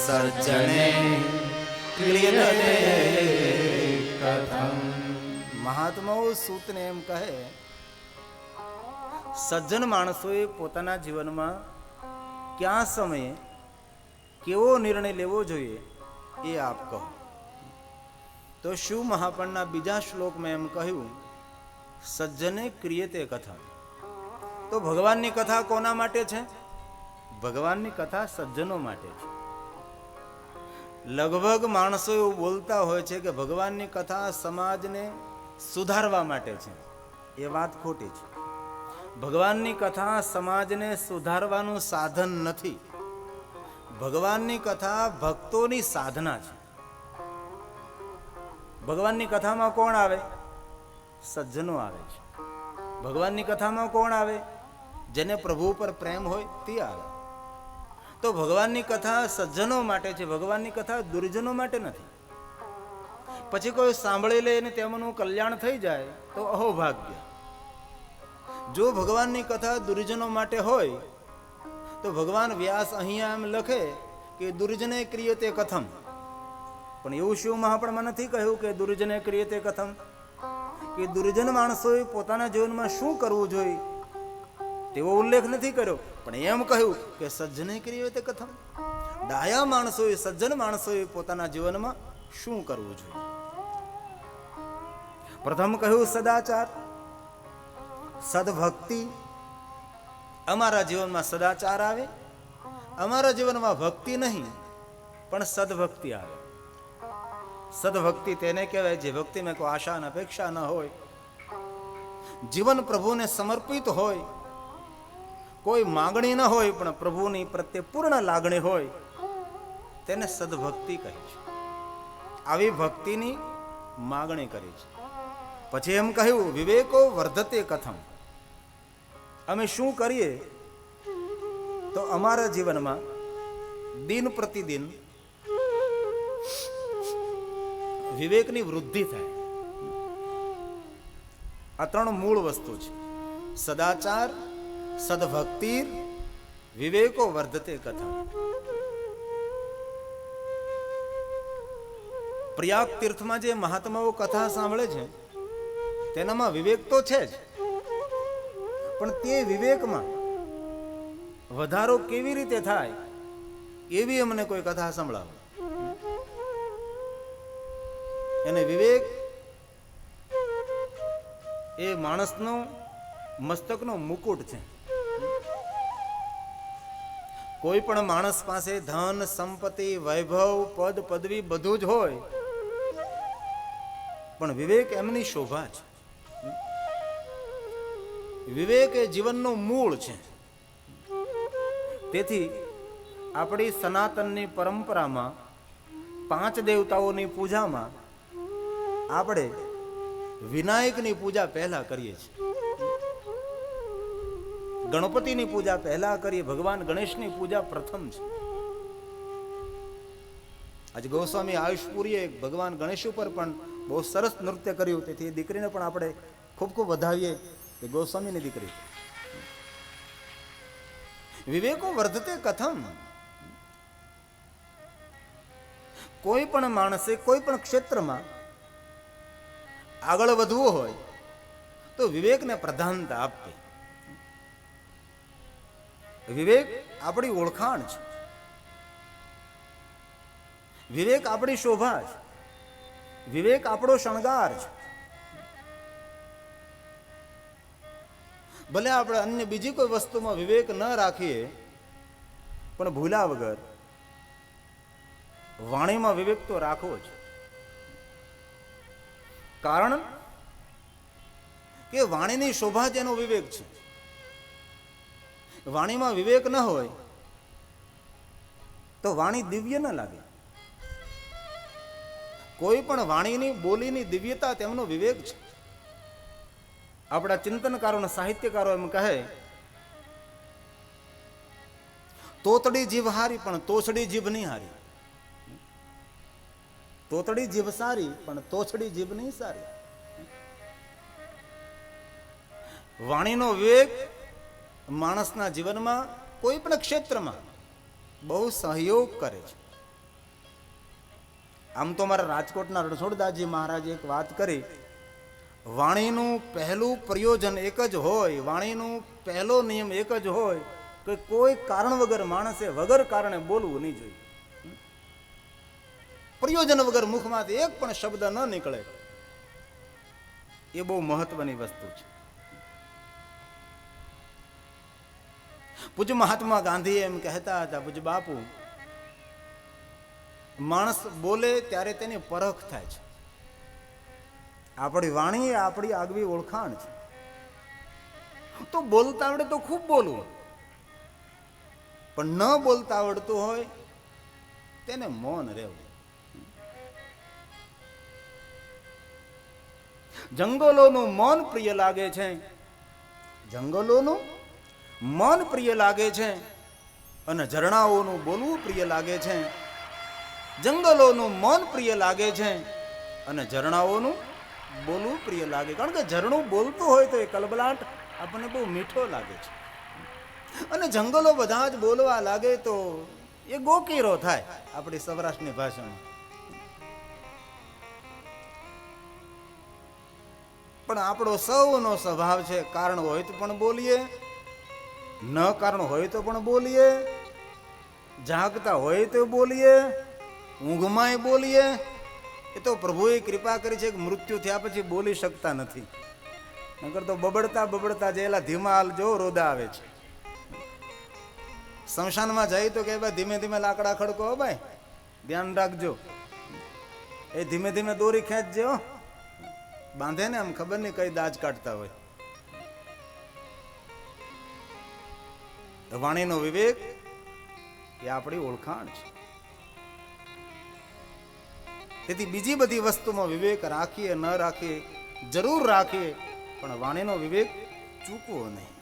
સજ્જને પ્રિયતે કથમ. મહાત્માઓ સૂતને એમ કહે, સજ્જન માણસોએ પોતાના જીવનમાં ક્યાં સમયે કેવો નિર્ણય લેવો જોઈએ એ આપ કહો. તો શિવ મહાપુરાણના બીજા શ્લોકમાં એમ કહ્યું, સજ્જને ક્રિયતે કથા. તો ભગવાનની કથા કોના માટે છે? ભગવાનની કથા સજ્જનો માટે છે. લગભગ માણસો એવું બોલતા હોય છે કે ભગવાનની કથા સમાજને સુધારવા માટે છે. એ વાત ખોટી છે. ભગવાનની કથા સમાજને સુધારવાનું સાધન નથી. ભગવાનની કથા ભક્તોની સાધના છે. ભગવાનની કથામાં કોણ આવે? સજ્જનો આવે છે. ભગવાનની કથામાં કોણ આવે? જેને પ્રભુ પર પ્રેમ હોય તે આવે. તો ભગવાનની કથા સજ્જનો માટે છે. ભગવાનની કથા દુર્જનો માટે નથી. પછી કોઈ સાંભળી લે અને તેમનું કલ્યાણ થઈ જાય તો અહોભાગ્ય. જો ભગવાનની કથા દુર્જનો માટે હોય તો ભગવાન વ્યાસ અહીંયા એમ લખે કે દુર્જને ક્રિયતે કથમ. પણ એવું શિવ મહાપુરાણમાં નથી કહ્યું કે દુર્જને ક્રિયતે કથમ, કે દુર્જન માણસોએ પોતાના જીવનમાં શું કરવું જોઈએ તેવો ઉલ્લેખ નથી કર્યો. પણ એમ કહ્યું કે સજ્જને ક્રિયતે કથમ, ડાયા માણસોએ, સજ્જન માણસોએ પોતાના જીવનમાં શું કરવું જોઈએ. પ્રથમ કહ્યું સદાચાર, સદભક્તિ. અમારા જીવનમાં સદાચાર આવે, અમારા જીવનમાં ભક્તિ નહીં પણ સદભક્તિ આવે. સદભક્તિ તેને કહેવાય જે ભક્તિમાં કોઈ આશા અને અપેક્ષા ન હોય, જીવન પ્રભુને સમર્પિત હોય, કોઈ માંગણી ન હોય પણ પ્રભુની પ્રત્યે પૂર્ણ લાગણી હોય, તેને સદભક્તિ કહે છે. આવી ભક્તિની માગણી કરી છે. પછી એમ કહ્યું વિવેકો વર્ધતે કથમ. અમે શું કરીએ તો અમારા જીવનમાં દિન પ્રતિદિન વિવેકની વૃદ્ધિ થાય. આ ત્રણ મૂળ વસ્તુ છે. સદાચાર, સદભક્તિ, વિવેકો વર્ધતે કથા. પ્રયાગ તીર્થમાં જે મહાત્માઓ કથા સાંભળે છે તેનામાં વિવેક તો છે જ, પણ તે વિવેકમાં વધારો કેવી રીતે થાય એવી અમને કોઈ કથા સંભળાવો. એને વિવેક એ માણસનો મસ્તકનો મુકુટ છે. કોઈ પણ માણસ પાસે ધન, સંપત્તિ, વૈભવ, પદ, પદવી બધું જ હોય, પણ વિવેક એમની શોભા છે. વિવેક એ જીવનનું મૂળ છે. તેથી આપણી સનાતનની પરંપરામાં 5 દેવતાઓની પૂજામાં આપણે વિનાયકની પૂજા પહેલા કરીએ છીએ, ગણપતિની પૂજા પહેલા કરીએ, ભગવાન ગણેશની પૂજા પ્રથમ છે. આજે ગોસ્વામી આયુષપુરીએ ભગવાન ગણેશ ઉપર પણ બહુ સરસ નૃત્ય કર્યું, તેથી એ દીકરીને પણ આપણે ખૂબ ખૂબ વધાવીએ કે ગોસ્વામીની દીકરી. વિવેકો વર્ધતે કથમ. કોઈ પણ માણસે કોઈ પણ ક્ષેત્રમાં આગળ વધવું હોય તો વિવેકને પ્રધાનતા આપવી. વિવેક આપણી ઓળખાણ છે, વિવેક આપણી શોભા છે, વિવેક આપણો શણગાર છે. ભલે આપણે અન્ય બીજી કોઈ વસ્તુમાં વિવેક ન રાખીએ, પણ ભૂલા વગર વાણીમાં વિવેક તો રાખવો જ. કારણ કે વાણીની શોભા જ એનો વિવેક છે. વાણીમાં વિવેક ન હોય તો વાણી દિવ્ય ન લાગે. કોઈ પણ વાણીની બોલીની દિવ્યતા તેમનો વિવેક છે. આપણા ચિંતનકારો અને સાહિત્યકારો એમ કહે, તોતડી જીભ હારી પણ તોછડી જીભ નહીં હારી. તોતડી જીભ સારી પણ તોછડી જીભ નહીં સારી. વાણીનો વિવેક માણસના જીવનમાં કોઈ પણ ક્ષેત્રમાં બહુ સહયોગ કરે છે. આમ તો મારા રાજકોટના રણછોડદાસજી મહારાજે એક વાત કરી, વાણીનું પહેલું પ્રયોજન એક જ હોય, વાણીનું પહેલો નિયમ એક જ હોય કે કોઈ કારણ વગર માણસે વગર કારણે બોલવું નહીં જોઈએ. પ્રયોજન વગર મુખમાંથી એક પણ શબ્દ ન નીકળે, એ બહુ મહત્વની વસ્તુ છે. પૂજ્ય મહાત્મા ગાંધી એમ કહેતા હતા, પૂજ્ય બાપુ, માણસ બોલે ત્યારે તેની પરખ થાય છે. આપણી વાણી એ આપણી આગવી ઓળખાણ છે. તો બોલતા આવડે તો ખૂબ બોલવું, પણ ન બોલતા આવડતું હોય તેને મૌન રહેવું. જંગલોનું મૌન પ્રિય લાગે છે, જંગલોનું મૌન પ્રિય લાગે છે, અને ઝરણાઓનું બોલવું પ્રિય લાગે છે. જંગલોનું મૌન પ્રિય લાગે છે અને ઝરણાઓનું બોલવું પ્રિય લાગે. કારણ કે ઝરણું બોલતું હોય તો એ કલબલાટ આપણને બહુ મીઠો લાગે છે, અને જંગલો બધા જ બોલવા લાગે તો એ ગોકીરો થાય આપણી સૌરાષ્ટ્રની ભાષામાં. પણ આપણો સૌનો સ્વભાવ છે, કારણ હોય તો પણ બોલીએ, ન કારણ હોય તો પણ બોલીએ, જાગતા હોય તો બોલીએ, ઊંઘમાંય બોલીએ. એ તો પ્રભુએ કૃપા કરી છે કે મૃત્યુ થયા પછી બોલી શકતા નથી, નકર તો બબડતા બબડતા જેલા ધીમા હાલ જો રોદા આવે છે. સ્મશાનમાં જાય તો કે ભાઈ ધીમે ધીમે લાકડા ખડકો, ભાઈ ધ્યાન રાખજો, એ ધીમે ધીમે દોરી ખેંચજો, બાંધે ને આમ ખબર નહીં કઈ દાજ કાઢતા હોય. વાણીનો વિવેક એ આપણી ઓળખાણ છે. તેથી બીજી બધી વસ્તુમાં વિવેક રાખીએ ન રાખીએ, જરૂર રાખીએ, પણ વાણીનો વિવેક ચૂકવો નહીં.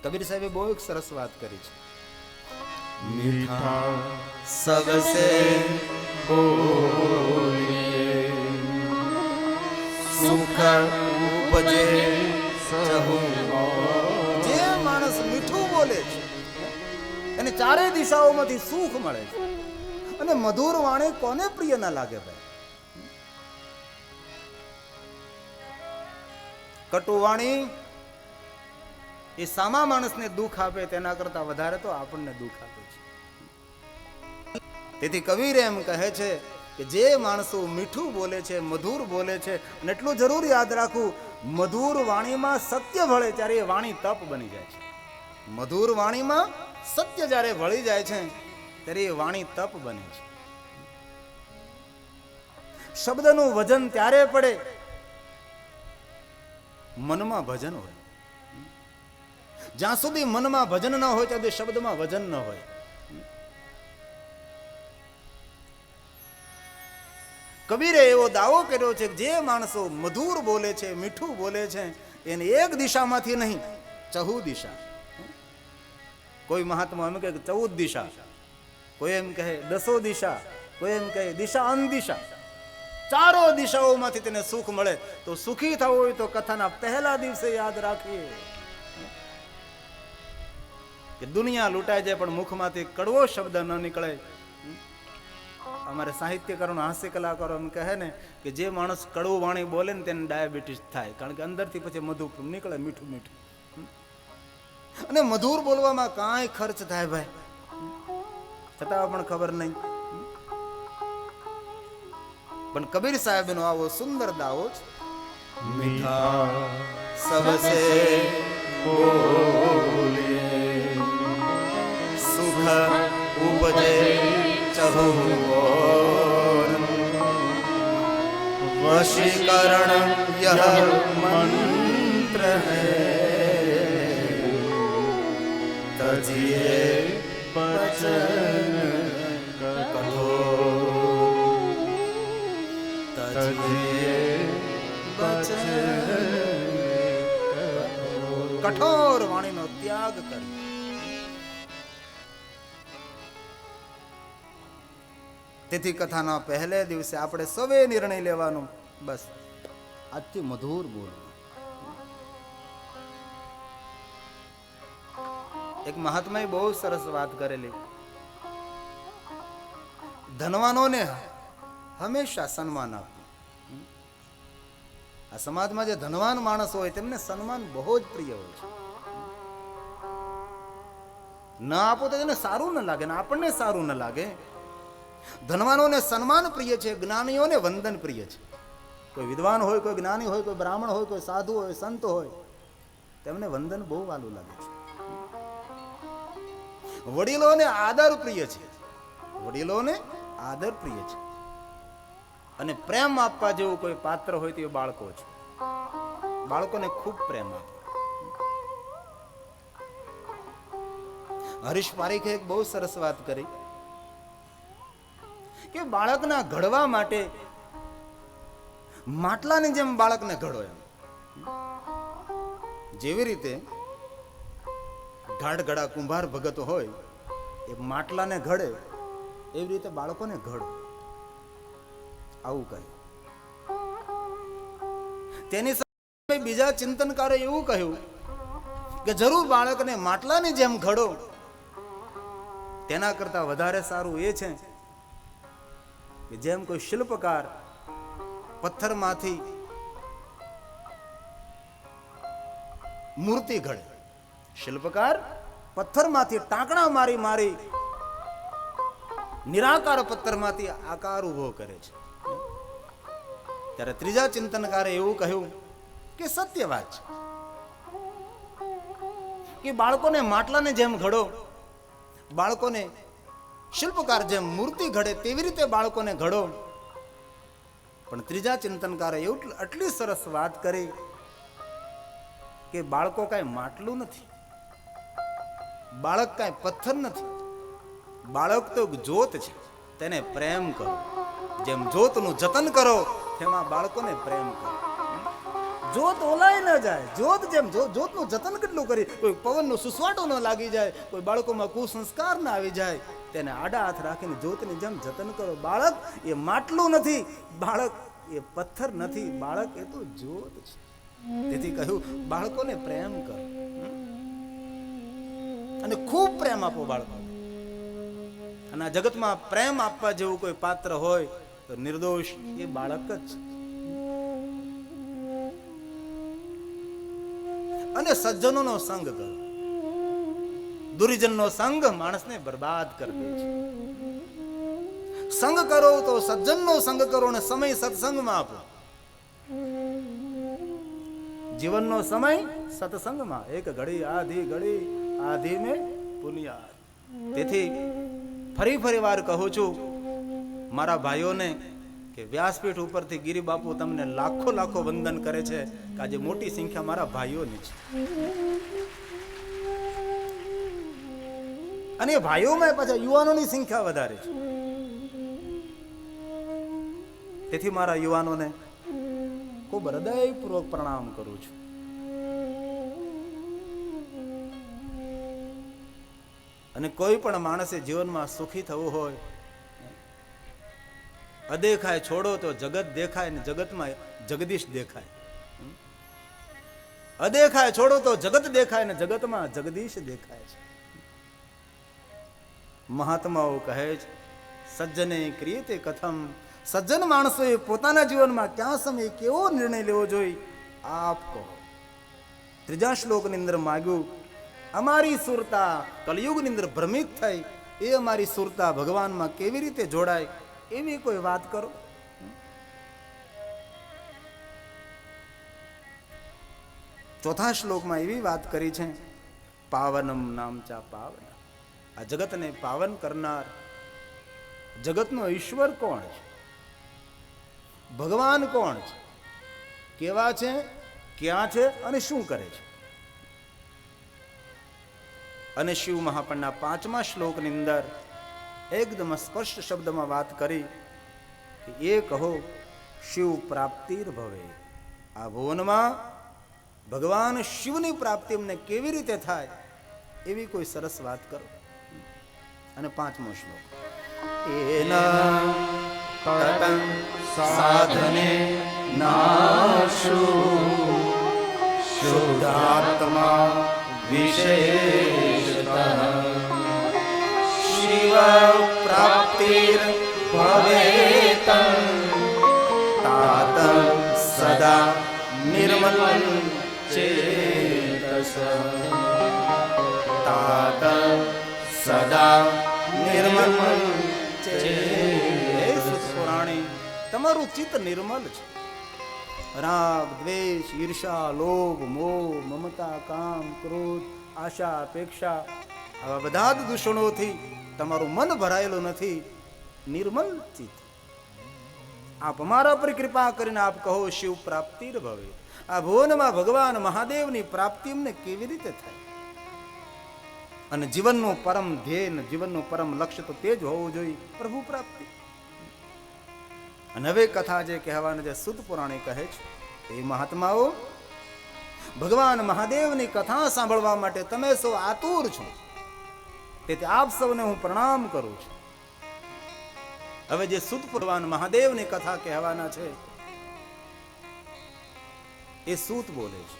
કબીર સાહેબે બહુ એક સરસ વાત કરી છે, મીઠા સબસે બોલીએ સુખ ઉપજે સહુ જે માણસ મીઠું બોલે છે એને ચારે દિશાઓમાંથી સુખ મળે છે. અને મધુર વાણી કોને પ્રિય ના લાગે ભાઈ? કટુ વાણી એ સામા માણસને દુઃખ આપે તેના કરતા વધારે તો આપણને દુઃખ આપે છે. તેથી કબીર એમ કહે છે કે જે માણસો મીઠું બોલે છે, મધુર બોલે છે, અને એટલું જરૂર યાદ રાખવું, મધુર વાણીમાં સત્ય ભળે ત્યારે એ વાણી તપ બની જાય છે. મધુર વાણીમાં સત્ય જ્યારે ભળી જાય છે ત્યારે એ વાણી તપ બને છે. શબ્દનું વજન ત્યારે પડે મનમાં ભજન હોય. જ્યાં સુધી મનમાં ભજન ન હોય ત્યાં સુધી શબ્દમાં વજન ન હોય. કબીરે એવો દાવો કર્યો છે કે જે માણસો મધુર બોલે છે, મીઠું બોલે છે, એને એક દિશામાંથી નહીં 14 દિશા. કોઈ મહાત્મા એમ કહે 14 દિશા, કોઈ એમ કહે 10 દિશા, કોઈ એમ કહે દિશા અનદિશા. ચારો દિશાઓમાંથી તેને સુખ મળે. તો સુખી થવું હોય તો કથાના પહેલા દિવસે યાદ રાખીએ કે દુનિયા લૂંટાઈ જાય પણ મુખમાંથી કડવો શબ્દ ન નીકળે. અમારે સાહિત્યકારો, હાસ્ય કલાકારો એમ કહે ને કે જે માણસ કડવું વાણી બોલે ને તેને ડાયાબિટીસ થાય, કારણ કે અંદરથી પછી મધુ નીકળે, મીઠું મીઠું. અને મધુર બોલવામાં કાંઈ ખર્ચ થાય ભાઈ, છતાં પણ ખબર નહીં. પણ કબીર સાહેબનો આવો સુંદર દાવો છે, મીઠા સબસે બોલે સુખ ઉપજે ચહુ ઓર વશીકરણ યહ મંત્ર હૈ તજીએ બચન કઠોર તજીએ બચન કઠોર વાણીનો ત્યાગ કરી. તેથી કથાના પહેલે દિવસે આપણે સૌએ નિર્ણય લેવાનો, બસ આજથી મધુર બોલવું. એક મહાત્માએ બહુ સરસ વાત કરેલી, ધનવાનોને હંમેશા સન્માન આપવું. આ સમાજમાં જે ધનવાન માણસ હોય તેમને સન્માન બહુ જ પ્રિય હોય છે. ના આપો તો તેને સારું ન લાગે ને આપણને સારું ન લાગે. ધનવાનોને સન્માન પ્રિય છે, જ્ઞાનીઓને વંદન પ્રિય છે. કોઈ વિદ્વાન હોય, કોઈ જ્ઞાની હોય, કોઈ બ્રાહ્મણ હોય, કોઈ સાધુ હોય, સંત હોય, તેમને વંદન બહુ વાલું લાગે છે. વડીલોને આદર પ્રિય છે, વડીલોને આદર પ્રિય છે. અને પ્રેમ આપવા જેવું કોઈ પાત્ર હોય તો એ બાળકો છે. બાળકોને ખૂબ પ્રેમ આપે. હરીશ પારીખે એક બહુ સરસ વાત કરી કે બાળકના ઘડવા માટે માટલાની જેમ બાળકને ઘડો. એમ જેવી રીતે ઘાડઘડા કુંભાર ભગત હોય એ માટલાને ઘડે, એવી રીતે બાળકોને ઘડો. આવું કહ્યું. તેની સામે બીજા ચિંતનકારે એવું કહ્યું કે જરૂર બાળકને માટલાની જેમ ઘડો, તેના કરતા વધારે સારું એ છે કે જેમ કોઈ શિલ્પકાર પથ્થરમાંથી મૂર્તિ ઘડે, શિલ્પકાર પથ્થરમાંથી ટાંકણા મારી મારી નિરાકાર પથ્થરમાંથી આકાર ઉભો કરે છે. ત્યારે ત્રીજા ચિંતનકારે એવું કહ્યું કે સત્ય વાત છે કે બાળકોને માટલાને જેમ ઘડો, બાળકોને શિલ્પકાર જેમ મૂર્તિ ઘડે તેવી રીતે બાળકોને ઘડો. પણ ત્રીજા ચિંતનકારે એવું આટલી સરસ વાત કરી કે બાળકો કાંઈ માટલું નથી, બાળક કાંઈ પથ્થર નથી, બાળક તો જ્યોત છે. તેને પ્રેમ કરો, જેમ જ્યોતનું જતન કરો તેમાં બાળકોને પ્રેમ કરો. જ્યોત ઓલાય ન જાય, જ્યોત જેમ જ્યોતનું જતન કેટલું કરી, કોઈ પવનનો સુસવાટો ન લાગી જાય, કોઈ બાળકોમાં કુસંસ્કાર ના આવી જાય, તેને આડા હાથ રાખીને જ્યોતની જેમ જતન કરો. બાળક એ માટલું નથી, બાળક એ પથ્થર નથી, બાળક એ તો જ્યોત છે. તેથી કહ્યું બાળકોને પ્રેમ કરો અને ખૂબ પ્રેમ આપો બાળકો. અને આ જગતમાં પ્રેમ આપવા જેવું કોઈ પાત્ર હોય તો નિર્દોષ એ બાળક જ છે. અને સજ્જનોનો સંગ કરો. દુર્જનનો સંગ માણસને બરબાદ કરી દે છે. સંગ કરો તો સજ્જનનો સંગ કરો અને સમય સત્સંગમાં આપો. જીવનનો સમય સત્સંગમાં. એક ઘડી આધી મેં પુનિયાદ. તેથી ફરી વાર કહું છું મારા ભાઈઓને કે વ્યાસપીઠ ઉપરથી ગિરી બાપુ તમને લાખો વંદન કરે છે કે આજે મોટી સંખ્યા મારા ભાઈઓની છે. અને એ ભાઈઓમાં પાછા યુવાનોની સંખ્યા વધારે છે. તેથી મારા યુવાનોને ખૂબ હૃદયપૂર્વક પ્રણામ કરું છું. અને કોઈ પણ માણસે જીવનમાં સુખી થવું હોય, અદેખાય છોડો તો જગત દેખાય ને જગતમાં જગદીશ દેખાય. અદેખાય છોડો તો જગત દેખાય ને જગતમાં જગદીશ દેખાય છે. મહાત્માઓ કહે છે સજ્જને ક્રિયતે કથમ. સજ્જન માણસોએ પોતાના જીવનમાં ક્યાં સમયે કેવો નિર્ણય લેવો જોઈએ આપ કહો. ત્રીજા શ્લોકની અંદર માગ્યું અમારી સુરતા કલયુગની અંદર ભ્રમિત થઈ, એ અમારી સુરતા ભગવાનમાં કેવી રીતે જોડાય એવી કોઈ વાત કરો. ચોથા શ્લોકમાં એવી વાત કરી છે પાવનમ નામ ચા પાવન. આ જગતને પાવન કરનાર જગતનો ઈશ્વર કોણ છે? ભગવાન કોણ છે? કેવા છે? ક્યાં છે? અને શું કરે છે? અને શિવ મહાપણના 5મા શ્લોકની અંદર એકદમ સ્પષ્ટ શબ્દમાં વાત કરી કે એ કહો શિવ પ્રાપ્તિર ભવે. આ ભુવનમાં ભગવાન શિવની પ્રાપ્તિ અમને કેવી રીતે થાય એવી કોઈ સરસ વાત કરો. અને 5મો શ્લોક એના તતં સાધને નાશુ શુદ્ધાત્મા વિશેષતઃ શિવ પ્રાપ્તિર ભવેત તાત સદા નિર્મલ ચેતસ. તાત સદા નિર્મલ ચેતસ. પુરાણી તમારું ચિત્ત નિર્મલ છે. રાગ દ્વેષ ઈર્ષા લોભ મોહ મમતા કામ ક્રોધ આશા અપેક્ષા આવા બધા જ દૂષણોથી તમારું મન ભરાયેલું નથી. નિર્મલ ચિત્ત. આપ અમારા પર કૃપા કરીને આપ કહો શિવ પ્રાપ્તિર ભવે. આ ભુવનમાં ભગવાન મહાદેવની પ્રાપ્તિ અમને કેવી રીતે થાય? અને જીવનનું પરમ ધ્યેય, જીવનનું પરમ લક્ષ્ય તો તે જ હોવું જોઈએ, પ્રભુ પ્રાપ્તિ. અને હવે કથા જે કહેવાને જે સુત પુરાણી કહે છે એ મહાત્માઓ ભગવાન મહાદેવની કથા સાંભળવા માટે તમે સૌ આતુર છો. તેથી આપ સૌને હું પ્રણામ કરું છું. હવે જે સુત ભગવાન મહાદેવની કથા કહેવાના છે એ સૂત બોલે છે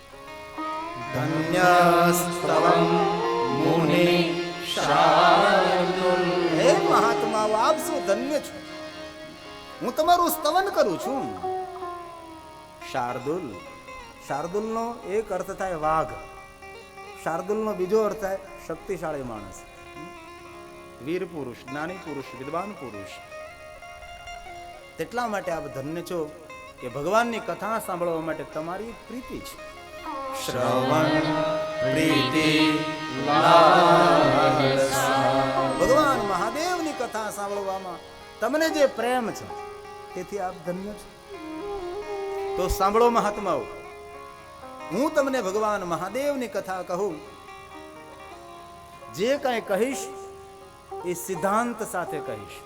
ધન્યસ્તવમ મુનિ શાર્દુલ. હે મહાત્માઓ આપ સૌ ધન્ય છો, હું તમારું સ્તવન કરું છું. શાર્દુલ. શાર્દુલનો એક અર્થ થાય વાઘ. શાર્દુલનો બીજો અર્થ થાય શક્તિશાળી માણસ, વીર પુરુષ, જ્ઞાની પુરુષ, વિદ્વાન પુરુષ. તેટલા માટે આપ ધન્ય છો કે ભગવાનની કથા સાંભળવા માટે તમારી પ્રીતિ છે. શ્રવણ પ્રીતિ ભગવાન મહાદેવની કથા સાંભળવામાં તમને જે પ્રેમ છે તેથી આપ ધન્ય છો. તો સાંભળો મહાત્માઓ, હું તમને ભગવાન મહાદેવની કથા કહું. જે કાંઈ કહીશ એ સિદ્ધાંત સાથે કહીશ.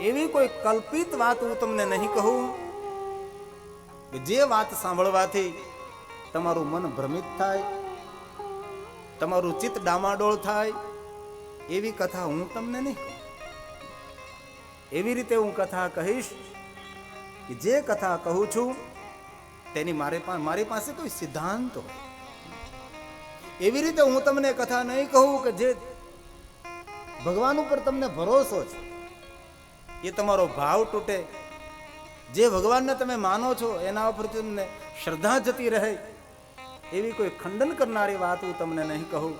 એવી કોઈ કલ્પિત વાત હું તમને નહીં કહું કે જે વાત સાંભળવાથી તમારું મન ભ્રમિત થાય, તમારું ચિત્ત ડામાડોળ થાય. એવી કથા હું તમને નહીં કહું. એવી રીતે હું કથા કહીશ કે જે કથા કહું છું તેની મારી પાસે કોઈ સિદ્ધાંત હોય. એવી રીતે હું તમને કથા નહીં કહું કે જે ભગવાન ઉપર તમને ભરોસો છે, એ તમારો ભાવ તૂટે, જે ભગવાનને તમે માનો છો એના ઉપર તમને શ્રદ્ધા જતી રહે, એવી કોઈ ખંડન કરનારી વાત હું તમને નહીં કહું.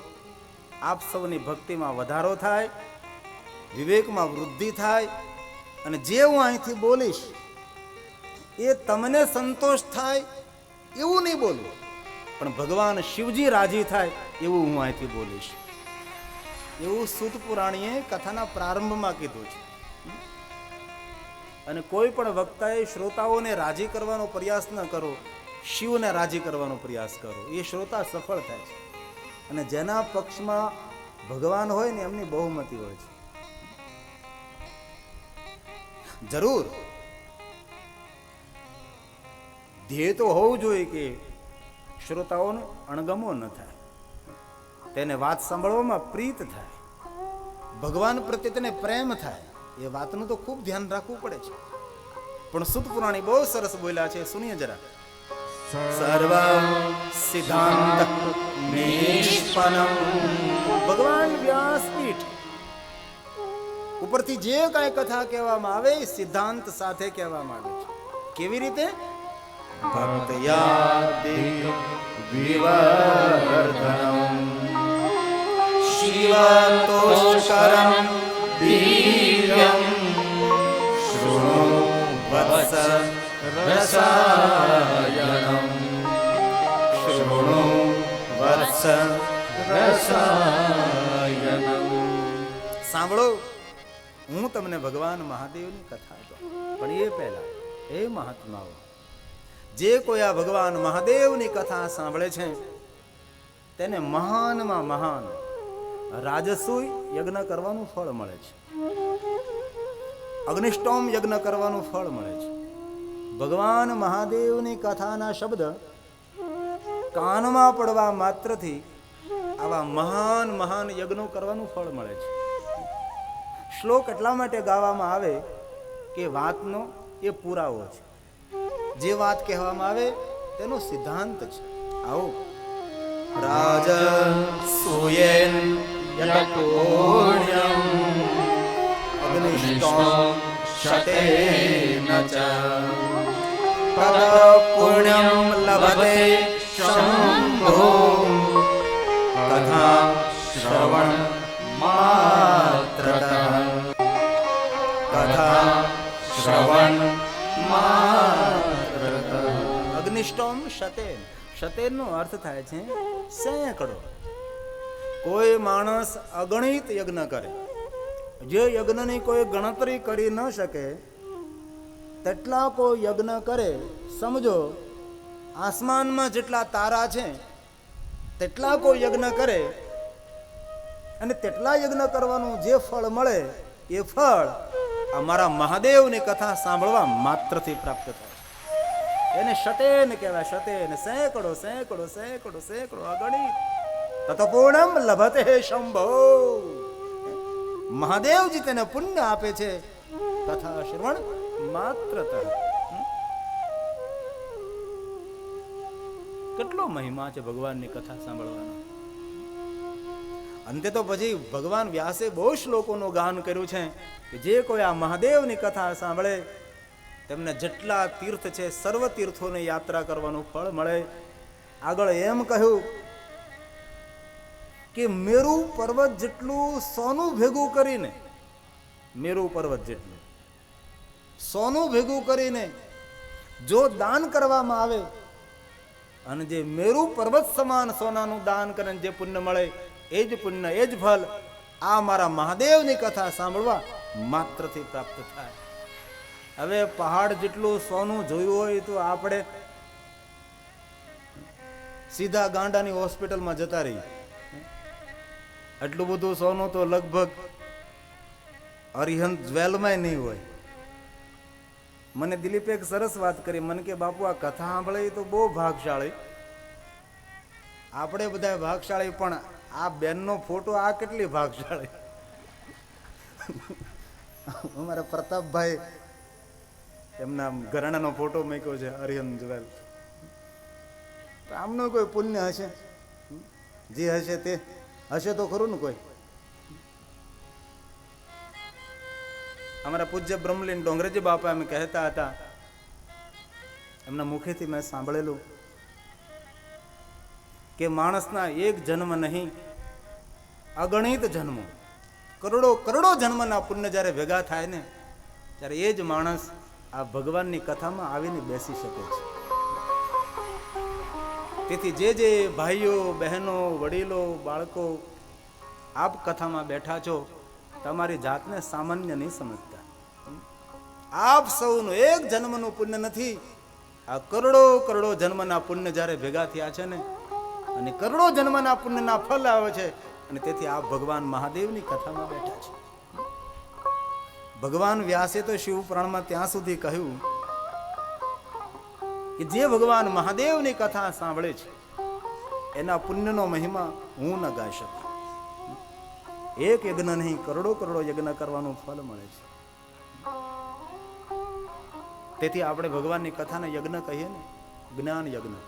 આપ સૌની ભક્તિમાં વધારો થાય, વિવેકમાં વૃદ્ધિ થાય, અને જે હું અહીંથી બોલીશ એ તમને સંતોષ થાય એવું નહીં બોલું, પણ ભગવાન શિવજી રાજી થાય એવું હું અહીંથી બોલીશ. એવું સૂત પુરાણીએ કથાના પ્રારંભમાં કીધું છે. અને કોઈ પણ વક્તાએ શ્રોતાઓને રાજી કરવાનો પ્રયાસ ન કરો, શિવને રાજી કરવાનો પ્રયાસ કરો, એ શ્રોતા સફળ થાય છે. અને જેના પક્ષમાં ભગવાન હોય ને એમની બહુમતી હોય છે. જરૂર ધ્યેય તો હોવું જોઈએ કે શ્રોતાઓને અણગમો ન થાય, તેને વાત સાંભળવામાં પ્રીત થાય, ભગવાન પ્રત્યે તેને પ્રેમ થાય. એ વાતનું તો ખૂબ ધ્યાન રાખવું પડે છે. પણ સૂત પુરાણી બહુ સરસ બોલ્યા છે, સુનિએ જરા. સર્વ સિદ્ધાંત નિષ્પન્નમ. ભગવાન વ્યાસપીઠ ઉપરથી જે કાંઈ કથા કહેવામાં આવે એ સિદ્ધાંત સાથે કહેવામાં આવે છે. કેવી રીતે? ભક્તયા વિવર્ધનમ શિવતોષકરમ દિવ્યમ શૃણુ વત્સ રસાયનમ શૃણુ વત્સ રસાયનમ. સાંભળો, હું તમને ભગવાન મહાદેવની કથા કહું, પણ એ પહેલા એ મહાત્માઓ, જે કોઈ આ ભગવાન મહાદેવની કથા સાંભળે છે તેને મહાનમાં મહાન રાજસૂય યજ્ઞ કરવાનું ફળ મળે છે, અગ્નિષ્ટોમ યજ્ઞ કરવાનું ફળ મળે છે. ભગવાન મહાદેવની કથાના શબ્દ કાનમાં પડવા માત્રથી આવા મહાન મહાન યજ્ઞો કરવાનું ફળ મળે છે. શ્લોક એટલા માટે ગાવામાં આવે કે વાતનો એ પુરાવો છે, જે વાત કહેવામાં આવે તેનો સિદ્ધાંત છે. આવો રાજસૂયેન યતપુણ્યમ અગ્નિષ્ટોમ શતેન ચ તદ પુણ્યમ લભતે શંભો કથા શ્રવણ માત્રતઃ કથા શ્રવણ માત્રતઃ. અગ્નિષ્ટોમ શતેન. શતેનનો અર્થ થાય છે સેંકડો. કોઈ માણસ અગણિત યજ્ઞ કરે, જે યજ્ઞની કોઈ ગણતરી કરી ન શકે તેટલા કોઈ યજ્ઞ કરે. સમજો આસમાનમાં જેટલા તારા છે તેટલા કોઈ યજ્ઞ કરે, અને તેટલા યજ્ઞ કરવાનું જે ફળ મળે એ ફળ અમારા મહાદેવની કથા સાંભળવા માત્રથી પ્રાપ્ત થાય. એને શતેન કહેવાય. શતેન સેંકડો સેંકડો સેંકડો સેંકડો અગણિત. તતપૂર્ણમ લભતે શંભો. મહાદેવજી તેને પુણ્ય આપે છે કથા શ્રવણ માત્રતઃ. કેટલો મહિમા છે ભગવાનની કથા સાંભળવાનો. અંતે તો પછી ભગવાન વ્યાસે બહુ શ્લોકોનું ગાન કર્યું છે કે જે કોઈ આ મહાદેવની કથા સાંભળે તેમને જેટલા તીર્થ છે સર્વ તીર્થોની યાત્રા કરવાનું ફળ મળે. આગળ એમ કહ્યું કે મેરુ પર્વત જેટલું સોનું ભેગું કરીને, મેરુ પર્વત જેટલું સોનું ભેગું કરીને જો દાન કરવામાં આવે, અને જે મેરુ પર્વત સમાન સોનાનું દાન કરીને જે પુણ્ય મળે એ જ પુણ્ય, એ જ ફળ આ મારા મહાદેવની કથા સાંભળવા માત્રથી પ્રાપ્ત થાય. હવે પહાડ જેટલું સોનું જોયું હોય તો આપણે સીધા ગાંડાની હોસ્પિટલમાં જતા રહીએ. એટલું બધું સોનું તો લગભગ અરિહંત જ્વેલમાં નહીં હોય. મને દિલીપે એક સરસ વાત કરી. મને કે બાપુ આ કથા સાંભળે તો બહુ ભાગશાળી, આપણે બધા ભાગશાળી, પણ આ બેનનો ફોટો આ કેટલી ભાગશાળી. અમારા પ્રતાપભાઈ એમના ઘરાણાનો ફોટો મૂક્યો છે હરિહન જવેલ. આમનું કોઈ પુણ્ય હશે, જે હશે તે હશે તો ખરું ને કોઈ. અમારા પૂજ્ય બ્રહ્મલીન ડોંગરેજી બાપા એમ કહેતા હતા, એમના મુખેથી મેં સાંભળેલું કે માણસના એક જન્મ નહીં, અગણિત જન્મો, કરોડો કરોડો જન્મના પુણ્ય જ્યારે ભેગા થાય ને, ત્યારે એ જ માણસ આ ભગવાનની કથામાં આવીને બેસી શકે છે. તેથી જે ભાઈઓ બહેનો વડીલો બાળકો આપ કથામાં બેઠા છો, તમારી જાતને સામાન્ય નહીં સમજતા. આપ સૌનું એક જન્મનું પુણ્ય નથી, આ કરોડો કરોડો જન્મના પુણ્ય જ્યારે ભેગા થયા છે ને, અને કરોડો જન્મના પુણ્યના ફળ આવે છે, અને તેથી આપ ભગવાન મહાદેવની કથામાં બેઠા છે. ભગવાન વ્યાસે તો શિવ પુરાણમાં ત્યાં સુધી કહ્યું કે જે ભગવાન મહાદેવની કથા સાંભળે છે એના પુણ્યનો મહિમા હું ન ગાઈ શકું. એક યજ્ઞ નહીં, કરોડો કરોડો યજ્ઞ કરવાનું ફળ મળે છે. તેથી આપણે ભગવાનની કથાને યજ્ઞ કહીએ ને, જ્ઞાન યજ્ઞ.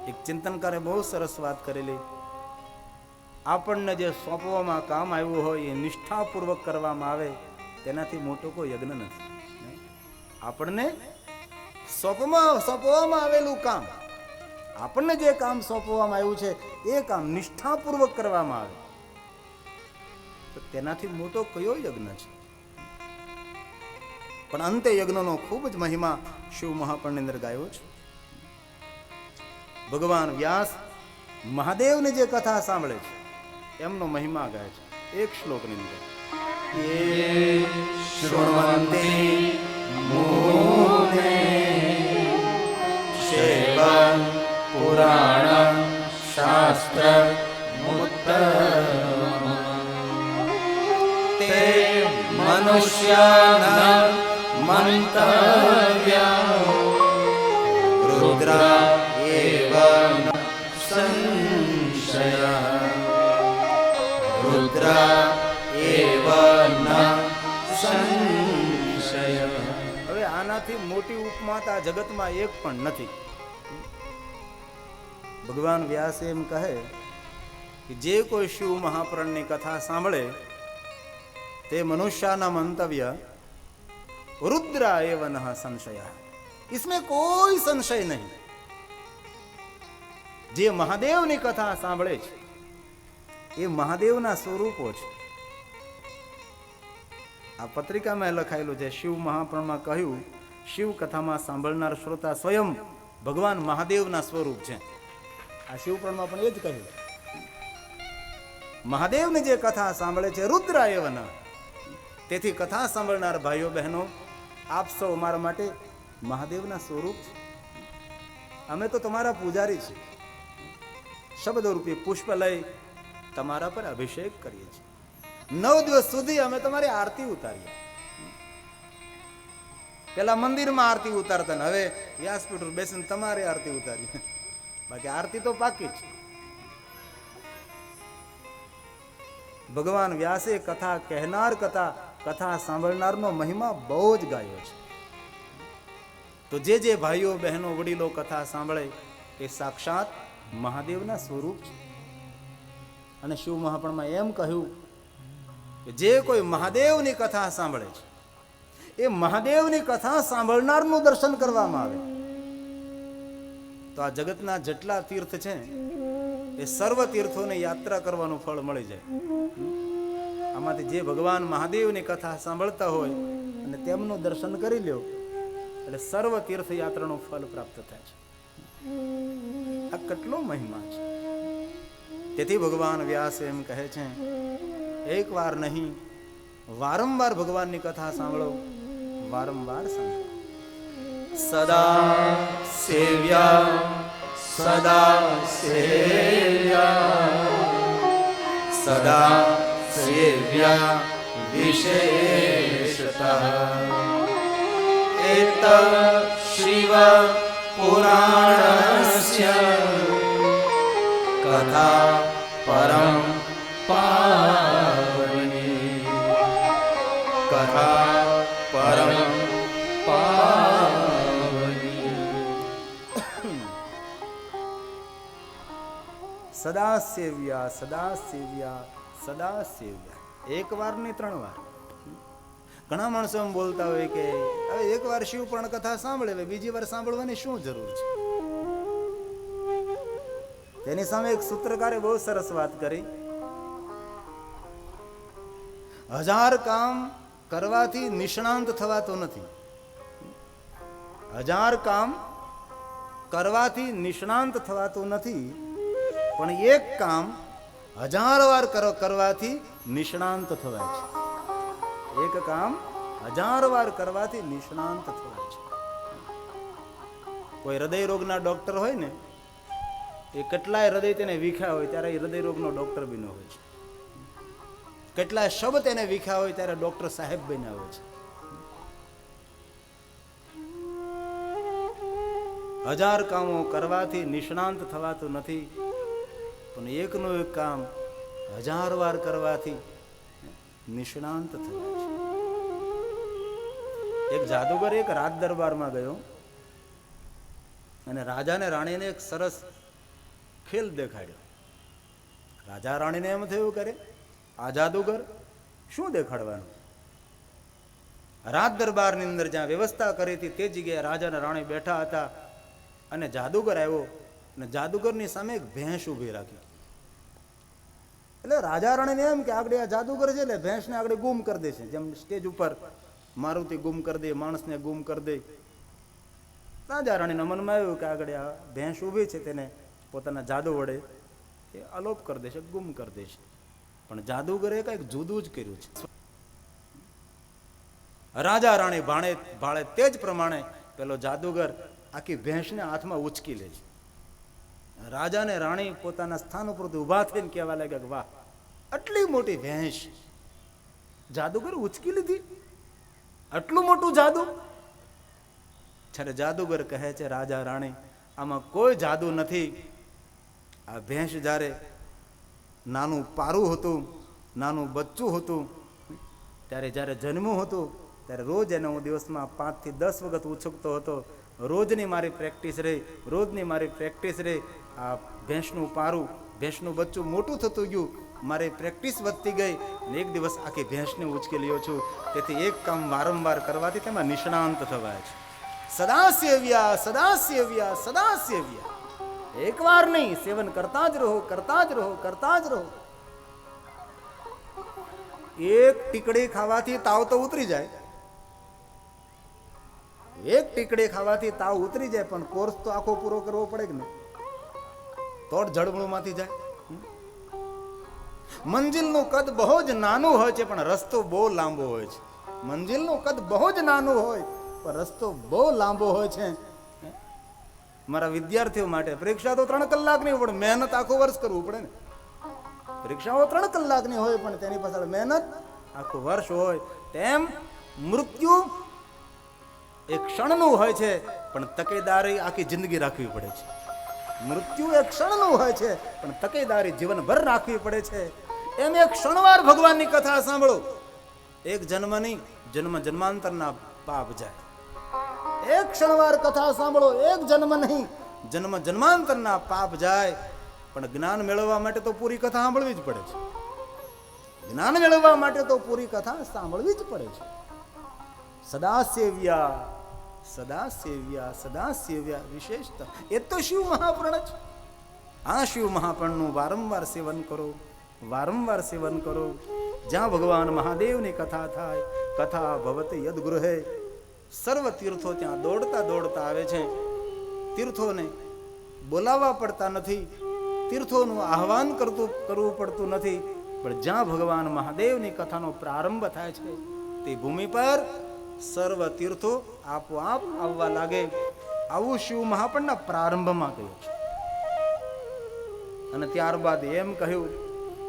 એક ચિંતનકારે બહુ સરસ વાત કરેલી, આપણને જે સોંપવામાં કામ આવ્યું હોય એ નિષ્ઠાપૂર્વક કરવામાં આવે, તેનાથી મોટો કોઈ યજ્ઞ નથી. આપણને સોંપવામાં આવેલું કામ, આપણને જે કામ સોંપવામાં આવ્યું છે એ કામ નિષ્ઠાપૂર્વક કરવામાં આવે તો તેનાથી મોટો કયો યજ્ઞ છે. પણ અંતે યજ્ઞનો ખૂબ જ મહિમા શિવ મહાપુરાણની અંદર ગાયો છે. ભગવાન વ્યાસ મહાદેવની જે કથા સાંભળે છે એમનો મહિમા ગાય છે એક શ્લોકની અંદર. શૃણવન્તિ મુને શૈવં પુરાણ શાસ્ત્ર મુત્તમ તે મનુષ્યાનાં મંતવ્યા રુદ્રા એવ સંશયઃ રુદ્રા એવ ન સંશયઃ. હવે આનાથી મોટી ઉપમા આ જગતમાં એક પણ નથી. ભગવાન વ્યાસ એમ કહે કે જે કોઈ શિવ મહાપુરાણની કથા સાંભળે તે મનુષ્યના મંતવ્ય રુદ્રા એવ ન સંશયઃ. इसमें કોઈ સંશય નહીં. જે મહાદેવની કથા સાંભળે છે એ મહાદેવના સ્વરૂપો છે. આ પત્રિકામાં લખાયેલું છે, શિવ મહાપુરાણમાં કહ્યું શિવ કથામાં સાંભળનાર શ્રોતા સ્વયં ભગવાન મહાદેવના સ્વરૂપ છે. આ શિવ પુરાણમાં પણ એ જ કહ્યું. મહાદેવની જે કથા સાંભળે છે રુદ્ર એવ ન. તેથી કથા સાંભળનાર ભાઈઓ બહેનો, આપ સૌ અમારા માટે મહાદેવના સ્વરૂપ છે. અમે તો તમારા પૂજારી છીએ. શબ્દ રૂપી પુષ્પ લઈ તમારા પર અભિષેક કરીએ છીએ. 9 દિવસ સુધી અમે તમારી આરતી ઉતારીએ. પેલા મંદિરમાં આરતી ઉતારતા ને હવે વ્યાસપીઠ પર બેસીને તમારી આરતી ઉતારીએ. બાકી આરતી તો પાકી છે. ભગવાન વ્યાસે કથા કહેનાર કથા સાંભળનારનો મહિમા બહુ જ ગાયો છે. તો જે ભાઈઓ બહેનો વડીલો કથા સાંભળે એ સાક્ષાત મહાદેવના સ્વરૂપ છે. અને શિવ મહાપુરાણમાં એમ કહ્યું કે જે કોઈ મહાદેવની કથા સાંભળે છે એ મહાદેવની કથા સાંભળનારનું દર્શન કરવામાં આવે તો આ જગતના જેટલા તીર્થ છે એ સર્વ તીર્થોને યાત્રા કરવાનું ફળ મળી જાય. આમાંથી જે ભગવાન મહાદેવની કથા સાંભળતા હોય અને તેમનું દર્શન કરી લ્યો એટલે સર્વ તીર્થયાત્રાનું ફળ પ્રાપ્ત થાય છે. આ કેટલો મહિમા છે. તેથી ભગવાન વ્યાસ એમ કહે છે, એક વાર નહીં વારંવાર ભગવાનની કથા સાંભળો, વારંવાર સાંભળો. સદા સેવ્યા સદા સેવ્યા સદા સેવ્યા વિશેષતઃ એત શિવ પુરાણસ્ય કથા પરમ પાવની કથા પરમ સદા સેવ્યા, સદા સેવ્યા, સદા સેવ્યા. એક વાર નહીં, 3 વાર. ઘણા માણસો એમ બોલતા હોય કે હવે એક વાર શિવપુરાણ કથા સાંભળે, હવે બીજી વાર સાંભળવાની શું જરૂર છે? તેની સામે એક સૂત્રકારે બહુ સરસ વાત કરી. 1000 કામ કરવાથી નિષ્ણાંત થવાતો નથી. 1000 કામ કરવાથી નિષ્ણાંત થવાતું નથી, પણ એક કામ 1000 વાર કરવાથી નિષ્ણાંત થવાય છે. એક કામ 1000 વાર કરવાથી નિષ્ણાંત થવાય છે. કોઈ હૃદય રોગના ડોક્ટર હોય ને, એ કેટલાય હૃદય તેને વિખ્યા હોય ત્યારે એ હૃદય રોગનો ડોક્ટર બન્યો હોય છે. કેટલાય શબ્દ તેને વિખ્યા હોય ત્યારે ડોક્ટર સાહેબ બન્યા હોય છે. 1000 કામો કરવાથી નિષ્ણાંત થવાતું નથી, પણ એકનું એક કામ 1000 વાર કરવાથી નિષ્ણાંત થવાય છે. એક જાદુગર એક રાજ દરબારમાં ગયો અને રાજાને રાણીને એક સરસ ખેલ દેખાડ્યો. રાજા રાણીને એમ થયું, કરે આ જાદુગર શું દેખાડવાનું? રાજ દરબારની અંદર જ્યાં વ્યવસ્થા કરી હતી તે જગ્યાએ રાજા અને રાણી બેઠા હતા અને જાદુગર આવ્યો અને જાદુગરની સામે એક ભેંસ ઊભી રાખી. એટલે રાજા રાણીને એમ કે આગળ આ જાદુગર છે એટલે ભેંસને આગળ ગુમ કરી દે છે, જેમ સ્ટેજ ઉપર મારુતિ ગુમ કરી દે, માણસને ગુમ કરી દે. રાજા રાણીના મનમાં આવ્યું કે આગળ આ ભેંસ ઊભી છે તેને પોતાના જાદુ વડે એ અલોપ કરી દેશે, ગુમ કરી દેશે. પણ જાદુગરે કંઈક જુદું જ કર્યું છે. રાજા રાણી ભાળે તે જ પ્રમાણે પેલો જાદુગર આખી ભેંસને હાથમાં ઉચકી લે છે. રાજા ને રાણી પોતાના સ્થાન ઉપરથી ઊભા થઈને કહેવા લાગ્યા કે વાહ, આટલી મોટી ભેંસ જાદુગર ઉચકી લીધી, આટલું મોટું જાદુ. જ્યારે જાદુગર કહે છે, રાજા રાણી આમાં કોઈ જાદુ નથી. આ ભેંસ જ્યારે નાનું પારું હતું, નાનું બચ્ચું હતું, ત્યારે જ્યારે જન્મ્યું હતું ત્યારે રોજ એને હું દિવસમાં 5 થી 10 વખત ઉછકતો હતો. રોજની મારી પ્રેક્ટિસ રહી, રોજની મારી પ્રેક્ટિસ રહી. આ ભેંસનું પારું, ભેંસનું બચ્ચું મોટું થતું ગયું, મારી પ્રેક્ટિસ વધતી ગઈ અને એક દિવસ આખી ભેંસને ઉચકી લ્યો છું. તેથી એક કામ વારંવાર કરવાથી તેમાં નિષ્ણાંત થવાય છે. સદા સેવ્યા, સદા સેવ્યા, સદા સેવ્યા. એક વાર નહીં, સેવન કરતા જ રહો, કરતા જ રહો, કરતા જ રહો. એક ટીકડી ખાવાથી તાવ તો ઉતરી જાય, એક ટીકડી ખાવાથી તાવ ઉતરી જાય, પણ કોર્સ તો આખો પૂરો કરવો પડે કે નહીં, તો જ જળમૂળમાંથી જાય. મંજિલનું કદ બહુ જ નાનું હોય છે પણ રસ્તો બહુ લાંબો હોય છે. મંજિલનું કદ બહુ જ નાનું હોય પણ રસ્તો બહુ લાંબો હોય છે. મારા વિદ્યાર્થીઓ માટે પરીક્ષા તો 3 કલાકની પણ મહેનત આખું વર્ષ કરવું પડે ને. પરીક્ષાઓ 3 કલાકની હોય પણ તેની પાછળ મહેનત આખું વર્ષ હોય. તેમ મૃત્યુ એક ક્ષણનું હોય છે પણ તકેદારી આખી જિંદગી રાખવી પડે છે. મૃત્યુ એક ક્ષણનું હોય છે પણ તકેદારી જીવનભર રાખવી પડે છે. એમ એક ક્ષણવાર ભગવાનની કથા સાંભળો, એક જન્મ નહીં, જન્મ જન્માંતરના પાપ જાય. એક ક્ષણવાર કથા સાંભળો, એક જન્મ નહીં, જન્મ જન્માંતરના પાપ જાય. પણ જ્ઞાન મેળવવા માટે તો પૂરી કથા સાંભળવી જ પડે છે. જ્ઞાન મેળવવા માટે તો પૂરી કથા સાંભળવી જ પડે છે. સદા સેવ્યા, સદા સેવ્યા, સદા સેવ્યા. વિશેષતા એ તો શિવ મહાપુરાણ છે. આ શિવ મહાપુરાણનું વારંવાર સેવન કરો, વારંવાર સેવન કરો. જ્યાં ભગવાન મહાદેવની કથા થાય, કથા ભવતી યદગૃહે, સર્વ તીર્થો ત્યાં દોડતા દોડતા આવે છે. તીર્થોને બોલાવવા પડતા નથી, તીર્થોનું આહવાન કરવું પડતું નથી, પણ જ્યાં ભગવાન મહાદેવની કથાનો પ્રારંભ થાય છે તે ભૂમિ પર સર્વ તીર્થો આપોઆપ આવવા લાગે. આવું શિવ મહાપુરાણના પ્રારંભમાં કહ્યું છે. અને ત્યારબાદ એમ કહ્યું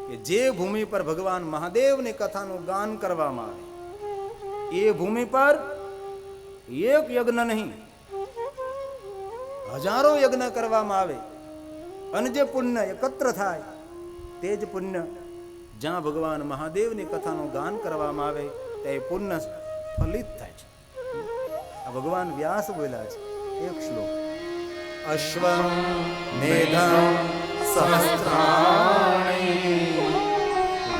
કે જે ભૂમિ પર ભગવાન મહાદેવની કથાનું ગાન કરવામાં આવે એ ભૂમિ પર એક યજ્ઞ નહીં, હજારો યજ્ઞ કરવામાં આવે અને જે પુણ્ય એકત્ર થાય તે જ પુણ્ય જ્યાં ભગવાન મહાદેવની કથાનું ગાન કરવામાં આવે તે પુણ્ય ફલિત થાય છે. આ ભગવાન વ્યાસ બોલ્યા છે એક શ્લોક. અશ્વમેધં સહસ્રાણી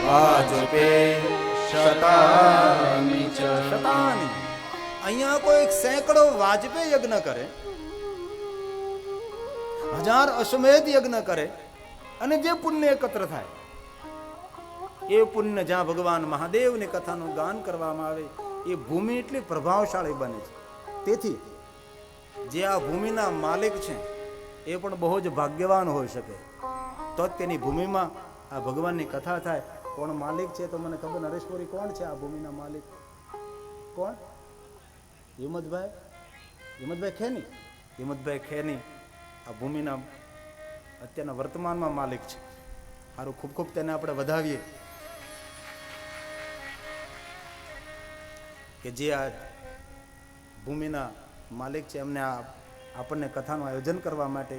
વાજપેયી શતાની ચ શતાની. અહીંયા કોઈ સેંકડો વાજપેયી યજ્ઞ કરે, 1000 અશ્વમેધ યજ્ઞ કરે, અને જે પુણ્ય એકત્ર થાય એ પુણ્ય જ્યાં ભગવાન મહાદેવની કથાનું ગાન કરવામાં આવે એ ભૂમિ એટલી પ્રભાવશાળી બને છે. તેથી જે આ ભૂમિના માલિક છે એ પણ બહુ જ ભાગ્યવાન હોઈ શકે, તો જ તેની ભૂમિમાં આ ભગવાનની કથા થાય. કોણ માલિક છે તો મને ખબર, નરેશપુરી કોણ છે આ ભૂમિના માલિક? કોણ? હિંમતભાઈ ખેની. હિંમતભાઈ ખેની આ ભૂમિના અત્યારના વર્તમાનમાં માલિક છે. સારું, ખૂબ ખૂબ તેને આપણે વધાવીએ કે જે આ ભૂમિના માલિક છે, એમને આ આપણને કથાનું આયોજન કરવા માટે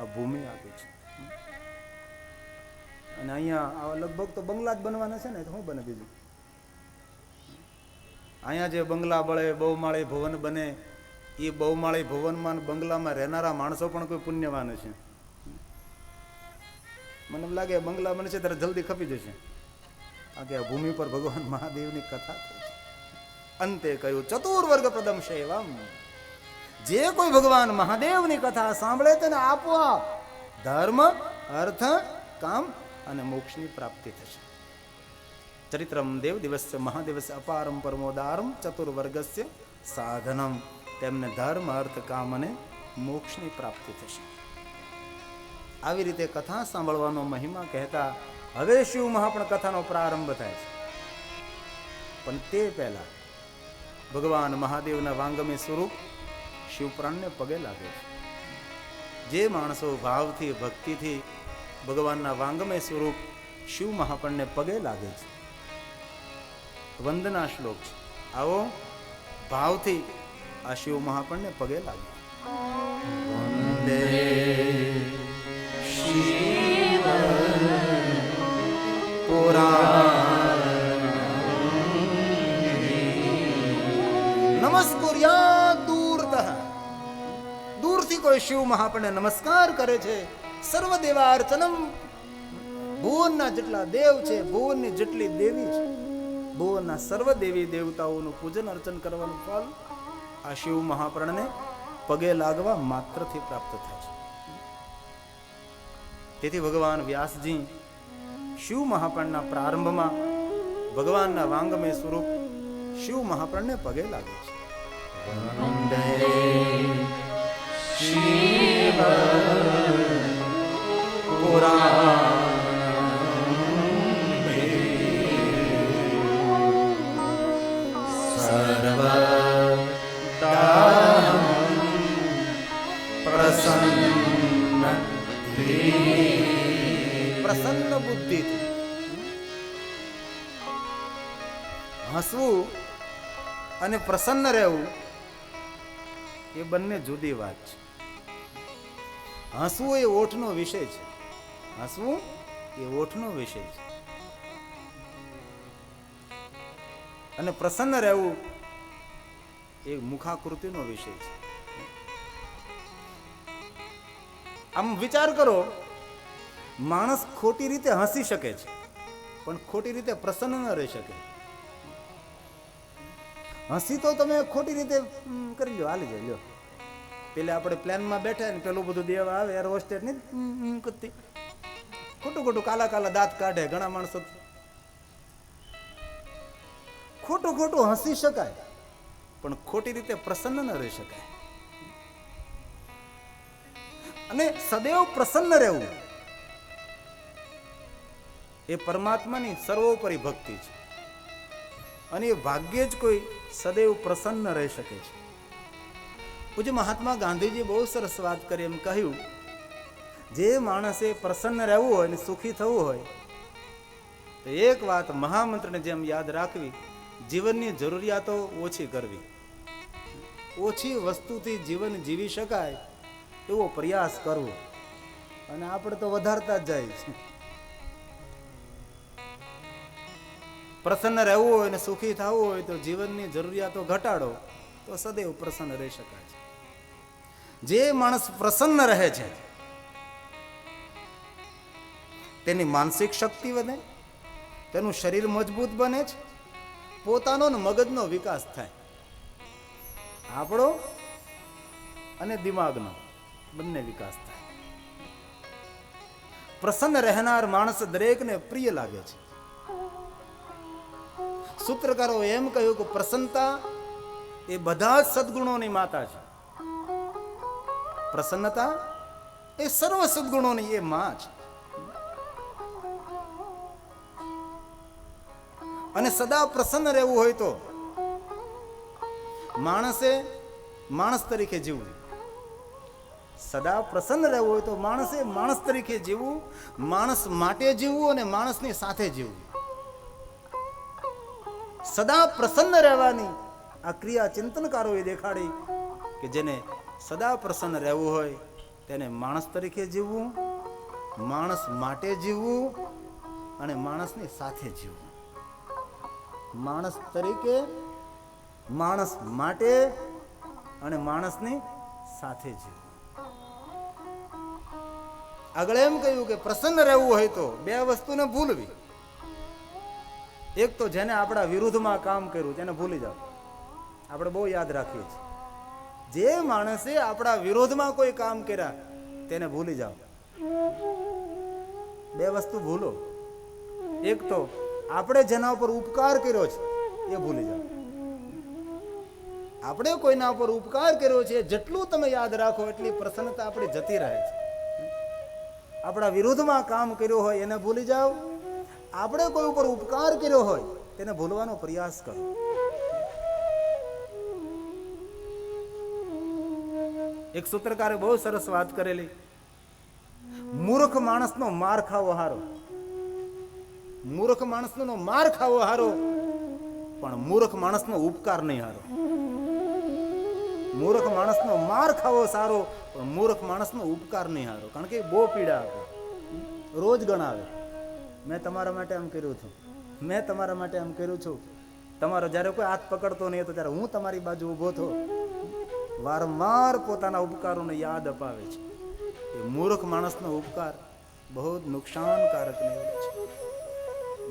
આ ભૂમિ આપી છે. અને અહીંયા લગભગ તો બંગલા જ બનવાના છે ને, તો શું બને બીજું? અહીંયા જે બંગલા બળે, બહુમાળી ભવન બને, એ બહુમાળી ભવનમાં બંગલામાં રહેનારા માણસો પણ કોઈ પુણ્યવાન છે. મને એમ લાગે બંગલા બને છે ત્યારે જલ્દી ખપી જશે. આ કે આ ભૂમિ પર ભગવાન મહાદેવની કથા થઈ છે. અંતે કહ્યું ચતુર્વર્ગ પ્રદમ સેવમ. જે કોઈ ભગવાન મહાદેવની કથા સાંભળે તેને આપોઆપ ધર્મ, અર્થ, કામ અને મોક્ષની પ્રાપ્તિ થશે. ચરિત્રમ દેવ દિવસ્ય મહાદેવસ્ય અપારમ પરમોદારમ ચતુર્વર્ગસ્ય સાધનમ. તેમને ધર્મ, અર્થ, કામ અને મોક્ષની પ્રાપ્તિ થશે. આવી રીતે કથા સાંભળવાનો મહિમા કહેતા હવે શિવ મહાપણ કથાનો પ્રારંભ થાય છે. પણ તે પહેલા ભગવાન મહાદેવના વાંગમી સ્વરૂપ શિવપ્રાણને પગે લાગે છે. જે માણસો ભાવથી, ભક્તિથી ભગવાનના વાંગમય સ્વરૂપ શિવ મહાપણને પગે લાગે છે, વંદના શ્લોક છે. આવો ભાવથી આ શિવ મહાપણને પગે લાગે. વંદે શિવ નમસ્કુર્યા દૂરતઃ. દૂરથી કોઈ શિવ મહાપણને નમસ્કાર કરે છે. સર્વદેવાર્ચનમ. ભુવનના જેટલા દેવ છે, ભુવનની જેટલી દેવી છે, ભુવનના સર્વ દેવી દેવતાઓનું પૂજન અર્ચન કરવાનું ફળ આ શિવ મહાપ્રણને પગે લાગવા માત્રથી પ્રાપ્ત થાય છે. તેથી ભગવાન વ્યાસજી શિવ મહાપ્રણના પ્રારંભમાં ભગવાનના વાંગમય સ્વરૂપ શિવ મહાપ્રણને પગે લાગે છે. વંદે શિવ પ્રસન્ન બુદ્ધિ. હસવું અને પ્રસન્ન રહેવું એ બંને જુદી વાત છે. હસવું એ ઓઠનો વિષય છે. હસવું એ ઓઠનો વિષય છે. અને પ્રસન્ન રહેવું એ મુખાકૃતિનો વિષય છે. આમ વિચાર કરો, માણસ ખોટી રીતે હસી શકે છે પણ ખોટી રીતે પ્રસન્ન ન રહી શકે. હસી તો તમે ખોટી રીતે કરી લો, હાલી જાય. લો, પેલા આપણે પ્લેનમાં બેઠા ને પેલું બધું દેવા આવે એર હોસ્ટેસ ને કરતી, ખોટું ખોટું કાલા કાલા દાંત કાઢે. ઘણા માણસો ખોટું ખોટું હસી શકાય પણ ખોટી રીતે પ્રસન્ન ન રહી શકાય. અને સદૈવ પ્રસન્ન રહેવું એ પરમાત્માની સર્વોપરી ભક્તિ છે. અને એ ભાગ્યે જ કોઈ સદૈવ પ્રસન્ન રહી શકે છે. પૂજ્ય મહાત્મા ગાંધીજી બહુ સરસ વાત કરી. એમ કહ્યું, જે માણસે પ્રસન્ન રહેવું હોય ને સુખી થવું હોય તો એક વાત મહામંત્રને જેમ યાદ રાખવી, જીવનની જરૂરિયાતો ઓછી કરવી. ઓછી વસ્તુથી જીવન જીવી શકાય એવો પ્રયાસ કરવો. અને આપણે તો વધારતા જ જાય છે. પ્રસન્ન રહેવું હોય ને સુખી થવું હોય તો જીવનની જરૂરિયાતો ઘટાડો તો સદૈવ પ્રસન્ન રહી શકાય છે. જે માણસ પ્રસન્ન રહે છે તેની માનસિક શક્તિ વધે, તેનું શરીર મજબૂત બને છે, પોતાનો ને મગજનો વિકાસ થાય, આપણો અને દિમાગનો બંને વિકાસ થાય. પ્રસન્ન રહેનાર માણસ દરેકને પ્રિય લાગે છે. સૂત્રકારો એમ કહ્યું કે પ્રસન્નતા એ બધા જ સદગુણોની માતા છે. પ્રસન્નતા એ સર્વ સદગુણોની એ માં છે. અને સદા પ્રસન્ન રહેવું હોય તો માણસે માણસ તરીકે જીવવું. સદા પ્રસન્ન રહેવું હોય તો માણસે માણસ તરીકે જીવવું, માણસ માટે જીવવું અને માણસની સાથે જીવવું. સદા પ્રસન્ન રહેવાની આ ક્રિયા ચિંતનકારોએ દેખાડી કે જેને સદા પ્રસન્ન રહેવું હોય તેને માણસ તરીકે જીવવું, માણસ માટે જીવવું અને માણસની સાથે જીવવું. માણસ તરીકે, માણસ માટે અને માણસની સાથે જીવવું. આગળ એમ કહ્યું કે પ્રસન્ન રહેવું હોય તો બે વસ્તુને ભૂલવી. એક તો જેને આપણા વિરુદ્ધમાં કામ કર્યું તેને ભૂલી જાવ. આપણે બહુ યાદ રાખીએ છીએ, જે માણસે આપણા વિરોધમાં કોઈ કામ કર્યા તેને ભૂલી જાવ. બે વસ્તુ ભૂલો. એક તો આપણે જેના ઉપર ઉપકાર કર્યો છે એ ભૂલી જાવ. આપણે કોઈના ઉપર ઉપકાર કર્યો છે જેટલું તમે યાદ રાખો એટલી પ્રસન્નતા આપણી જતી રહે છે. આપણા વિરુદ્ધમાં કામ કર્યું હોય એને ભૂલી જાઓ. આપણે કોઈ ઉપર ઉપકાર કર્યો હોય તેને ભૂલવાનો પ્રયાસ કરો. એક સૂત્રકારે બહુ સરસ વાત કરેલી, મૂર્ખ માણસનો માર ખાવો હારો. મૂર્ખ માણસનો માર ખાવો હારો, પણ મૂર્ખ માણસનો ઉપકાર નહીં હારો. મૂર્ખ માણસનો માર ખાવો સારો, પણ મૂર્ખ માણસનો ઉપકાર નહીં હારો. કારણ કે બહુ પીડા આપે, રોજ ગણાવે. મેં તમારા માટે આમ કર્યું છું, મેં તમારા માટે આમ કર્યું છું. તમારો જ્યારે કોઈ હાથ પકડતો નહીં હતો ત્યારે હું તમારી બાજુ ઊભો હતો. વારંવાર પોતાના ઉપકારોને યાદ અપાવે છે. એ મૂર્ખ માણસનો ઉપકાર બહુ જ નુકસાનકારક નીવડે છે.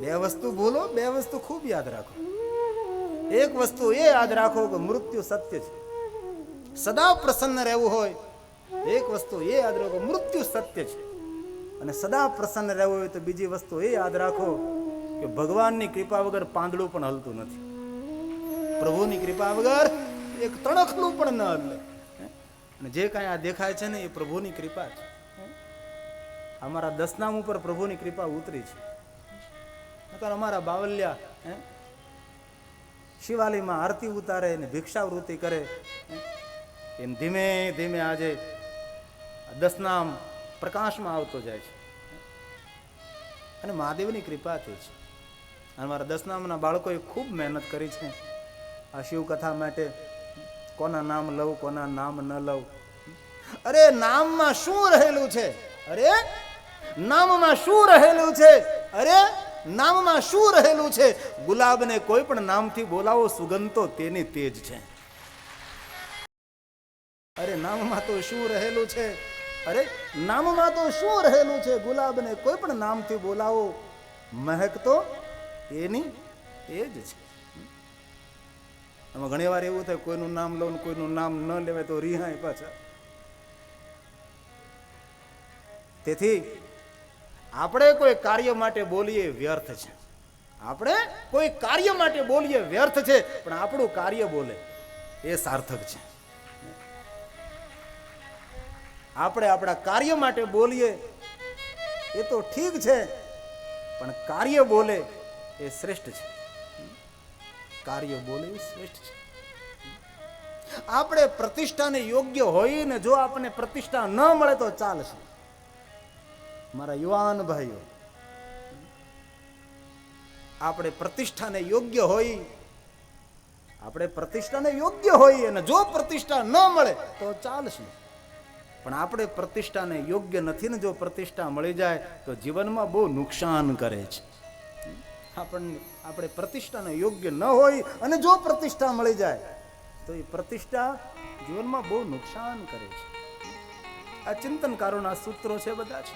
બે વસ્તુ ભૂલો, બે વસ્તુ ખૂબ યાદ રાખો. એક વસ્તુ એ યાદ રાખો કે મૃત્યુ સત્ય છે. સદા પ્રસન્ન રહેવું હોય, એક વસ્તુ એ યાદ રાખો મૃત્યુ સત્ય છે. અને સદા પ્રસન્ન રહેવું હોય તો બીજી વસ્તુ એ યાદ રાખો કે ભગવાનની કૃપા વગર પાંદડું પણ હલતું નથી. પ્રભુની કૃપા વગર એક તણખલું પણ ન હલે. અને જે કાંઈ આ દેખાય છે ને એ પ્રભુની કૃપા છે. અમારા દસનામ ઉપર પ્રભુની કૃપા ઉતરી છે. અમારા બાવલિયા શિવાલયમાં આરતી ઉતારે ને ભિક્ષાવૃત્તિ કરે, એમ ધીમે ધીમે આજે દસનામ પ્રકાશમાં આવતો જાય છે. અને મહાદેવની કૃપાથી છે. અમારા દસનામના બાળકોએ ખૂબ મહેનત કરી છે આ શિવકથા માટે. કોના નામ લઉં, કોના નામ ન લઉં. અરે નામમાં શું રહેલું છે? અરે નામમાં શું રહેલું છે? અરે નામમાં શું રહેલું છે? ગુલાબને કોઈ પણ નામથી બોલાવો, સુગંધ તો તેની તેજ છે. અરે નામમાં તો શું રહેલું છે? અરે નામમાં તો શું રહેલું છે? ગુલાબને કોઈ પણ નામથી બોલાવો, મહેક તો એની તેજ છે. આમાં ઘણી વાર એવું થાય કોઈનું નામ લો, કોઈનું નામ ન લેવાય તો રિહાય પાછા. તેથી આપણે કોઈ કાર્ય માટે બોલીએ વ્યર્થ છે. આપણે કોઈ કાર્ય માટે બોલીએ વ્યર્થ છે, પણ આપણું કાર્ય બોલે એ સાર્થક છે. આપણે આપણા કાર્ય માટે બોલીએ એ તો ઠીક છે, પણ કાર્ય બોલે એ શ્રેષ્ઠ છે. કાર્ય બોલે એ શ્રેષ્ઠ છે. આપણે પ્રતિષ્ઠાને યોગ્ય હોય ને જો આપણને પ્રતિષ્ઠા ન મળે તો ચાલશે. મારા યુવાન ભાઈઓ, આપણે પ્રતિષ્ઠાને યોગ્ય હોય, આપણે પ્રતિષ્ઠાને યોગ્ય હોય અને જો પ્રતિષ્ઠા ન મળે તો ચાલશે. પણ આપણે પ્રતિષ્ઠાને યોગ્ય નથી ને જો પ્રતિષ્ઠા મળી જાય તો જીવનમાં બહુ નુકસાન કરે છે. આપણે પ્રતિષ્ઠાને યોગ્ય ન હોય અને જો પ્રતિષ્ઠા મળી જાય તો એ પ્રતિષ્ઠા જીવનમાં બહુ નુકસાન કરે છે. આ ચિંતનકારોના સૂત્રો છે બધા છે.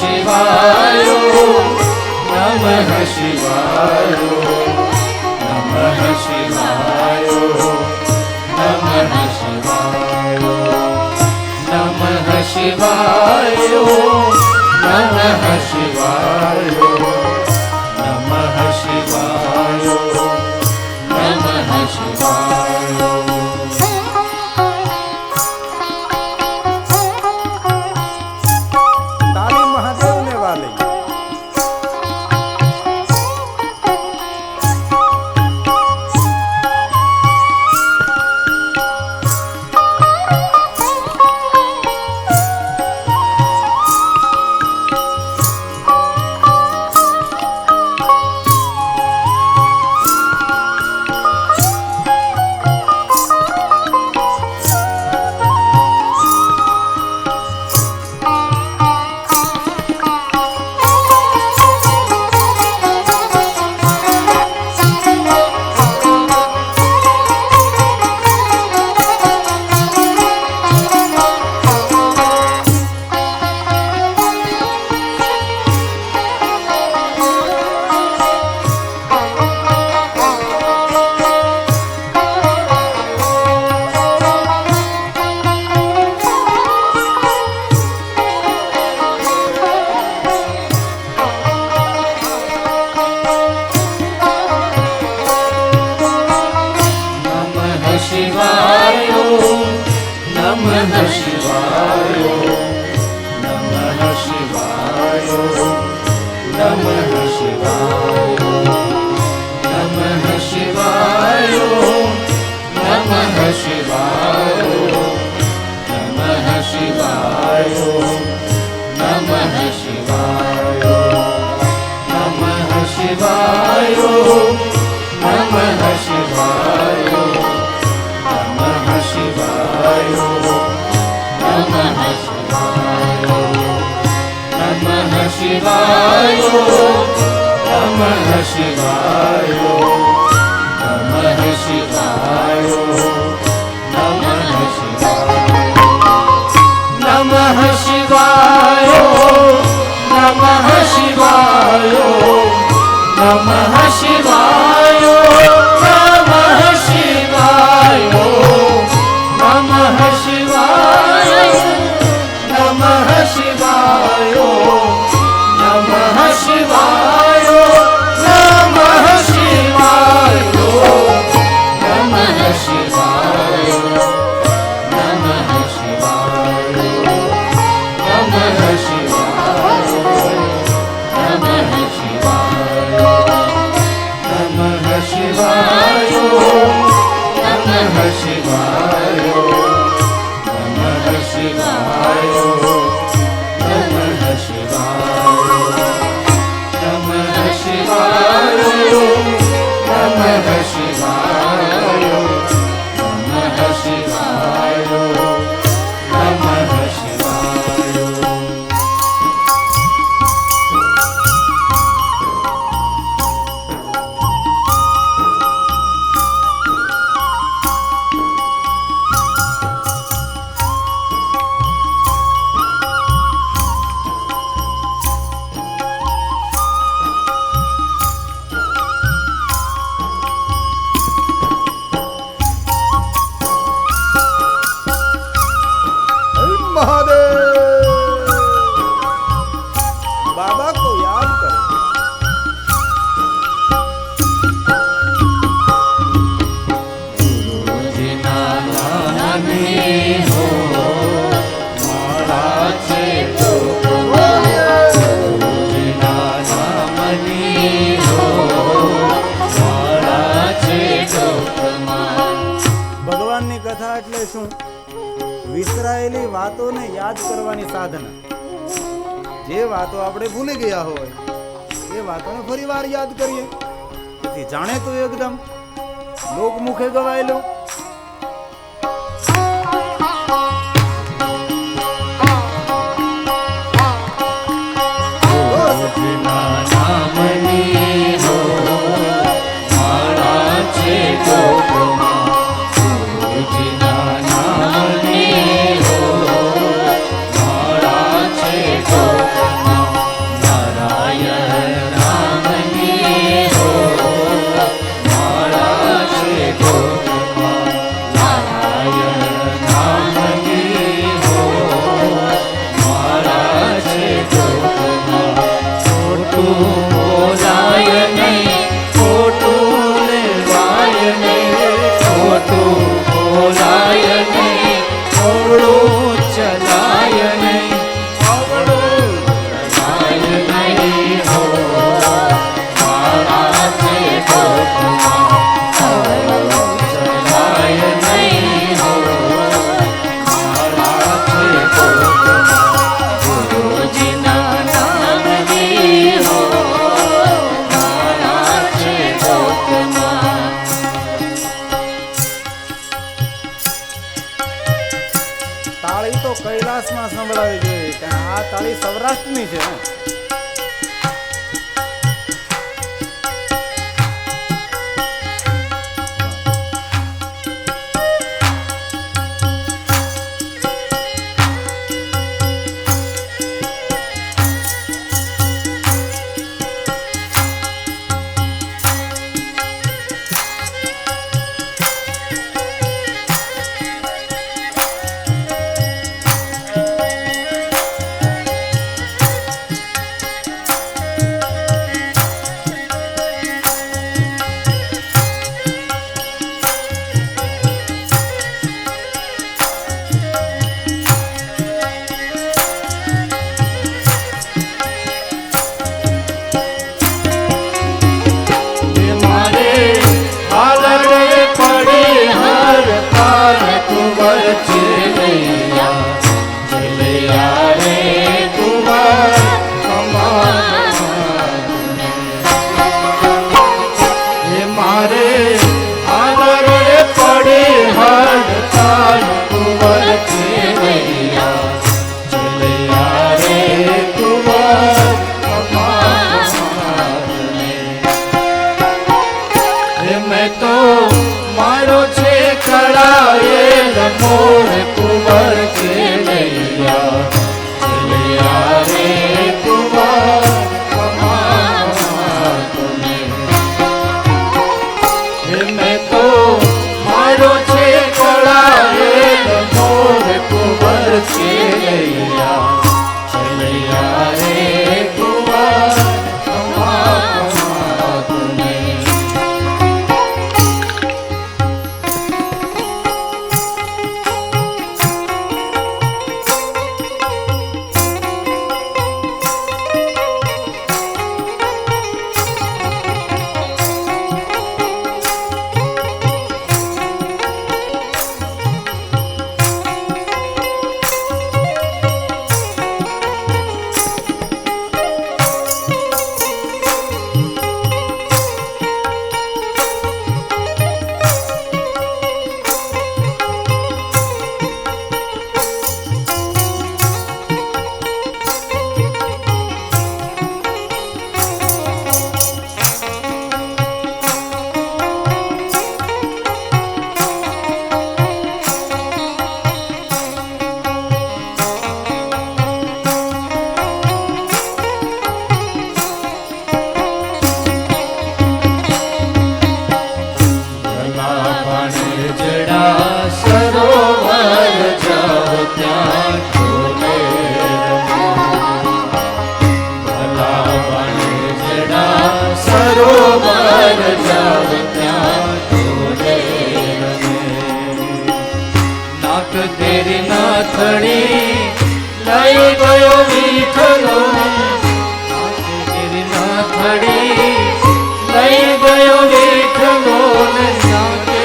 શિવાય નમઃ શિવાય નમઃ શિવાય નમઃ શિવાય નમઃ શિવાય નમઃ શિવાય નમઃ શિવાય નમઃ શિવાય તાળી મહાદેવને વાલી. વિસરાયેલી વાતોને યાદ કરવાની સાધના. જે વાતો આપણે ભૂલી ગયા હોય એ વાતોને ફરી વાર યાદ કરીએ. તેથી જાણે તો એકદમ લોકમુખે ગવાયેલું કોકમાં નારાયણ નામની હો મારા છે કોકમાં ખોટું બોલાય નહીં ખોટું લેવાય નહીં ખોટું બોલાય નહીં અવળું ચલાય નહીં અવળું ચલાય નહીં હો મારા છે કોકમાં અવળું ચલાય નહીં હો મારા છે કોકમાં ગુરુજીના નામની હો મારા છે કોકમાં તાળી તો કૈલાસમાં સંભળાવી જોઈએ કારણ આ તાળી સૌરાષ્ટ્રની છે ને. મારે હાલરે પડી હર પાર કુંવર ચેલૈયા ચેલૈયા રે કુંવર હે મારે હાલરે પડી હર પાર કુંવર ચેલૈયા ચેલૈયા રે કુંવર મેં તો મારો છે કળાયેલ મોર કુંવર ચેલૈયા ચેલૈયા રે કુંવર મેં તો મારો છે કળાયેલ મોર કુંવર ચેલૈયા ચેલૈયા રે કુંવર તેરી નાથણી લઈ ગયો મીઠલો તેરી નાથણી લઈ ગયો મીઠલો ને નાકે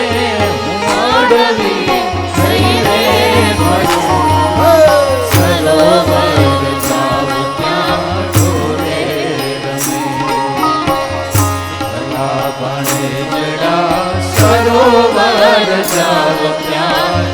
માડવી થઈ રે સરોવર જાવ ત્યાં ઢોરે રમે ભલા બને જડા સરોવર જાવ ત્યાં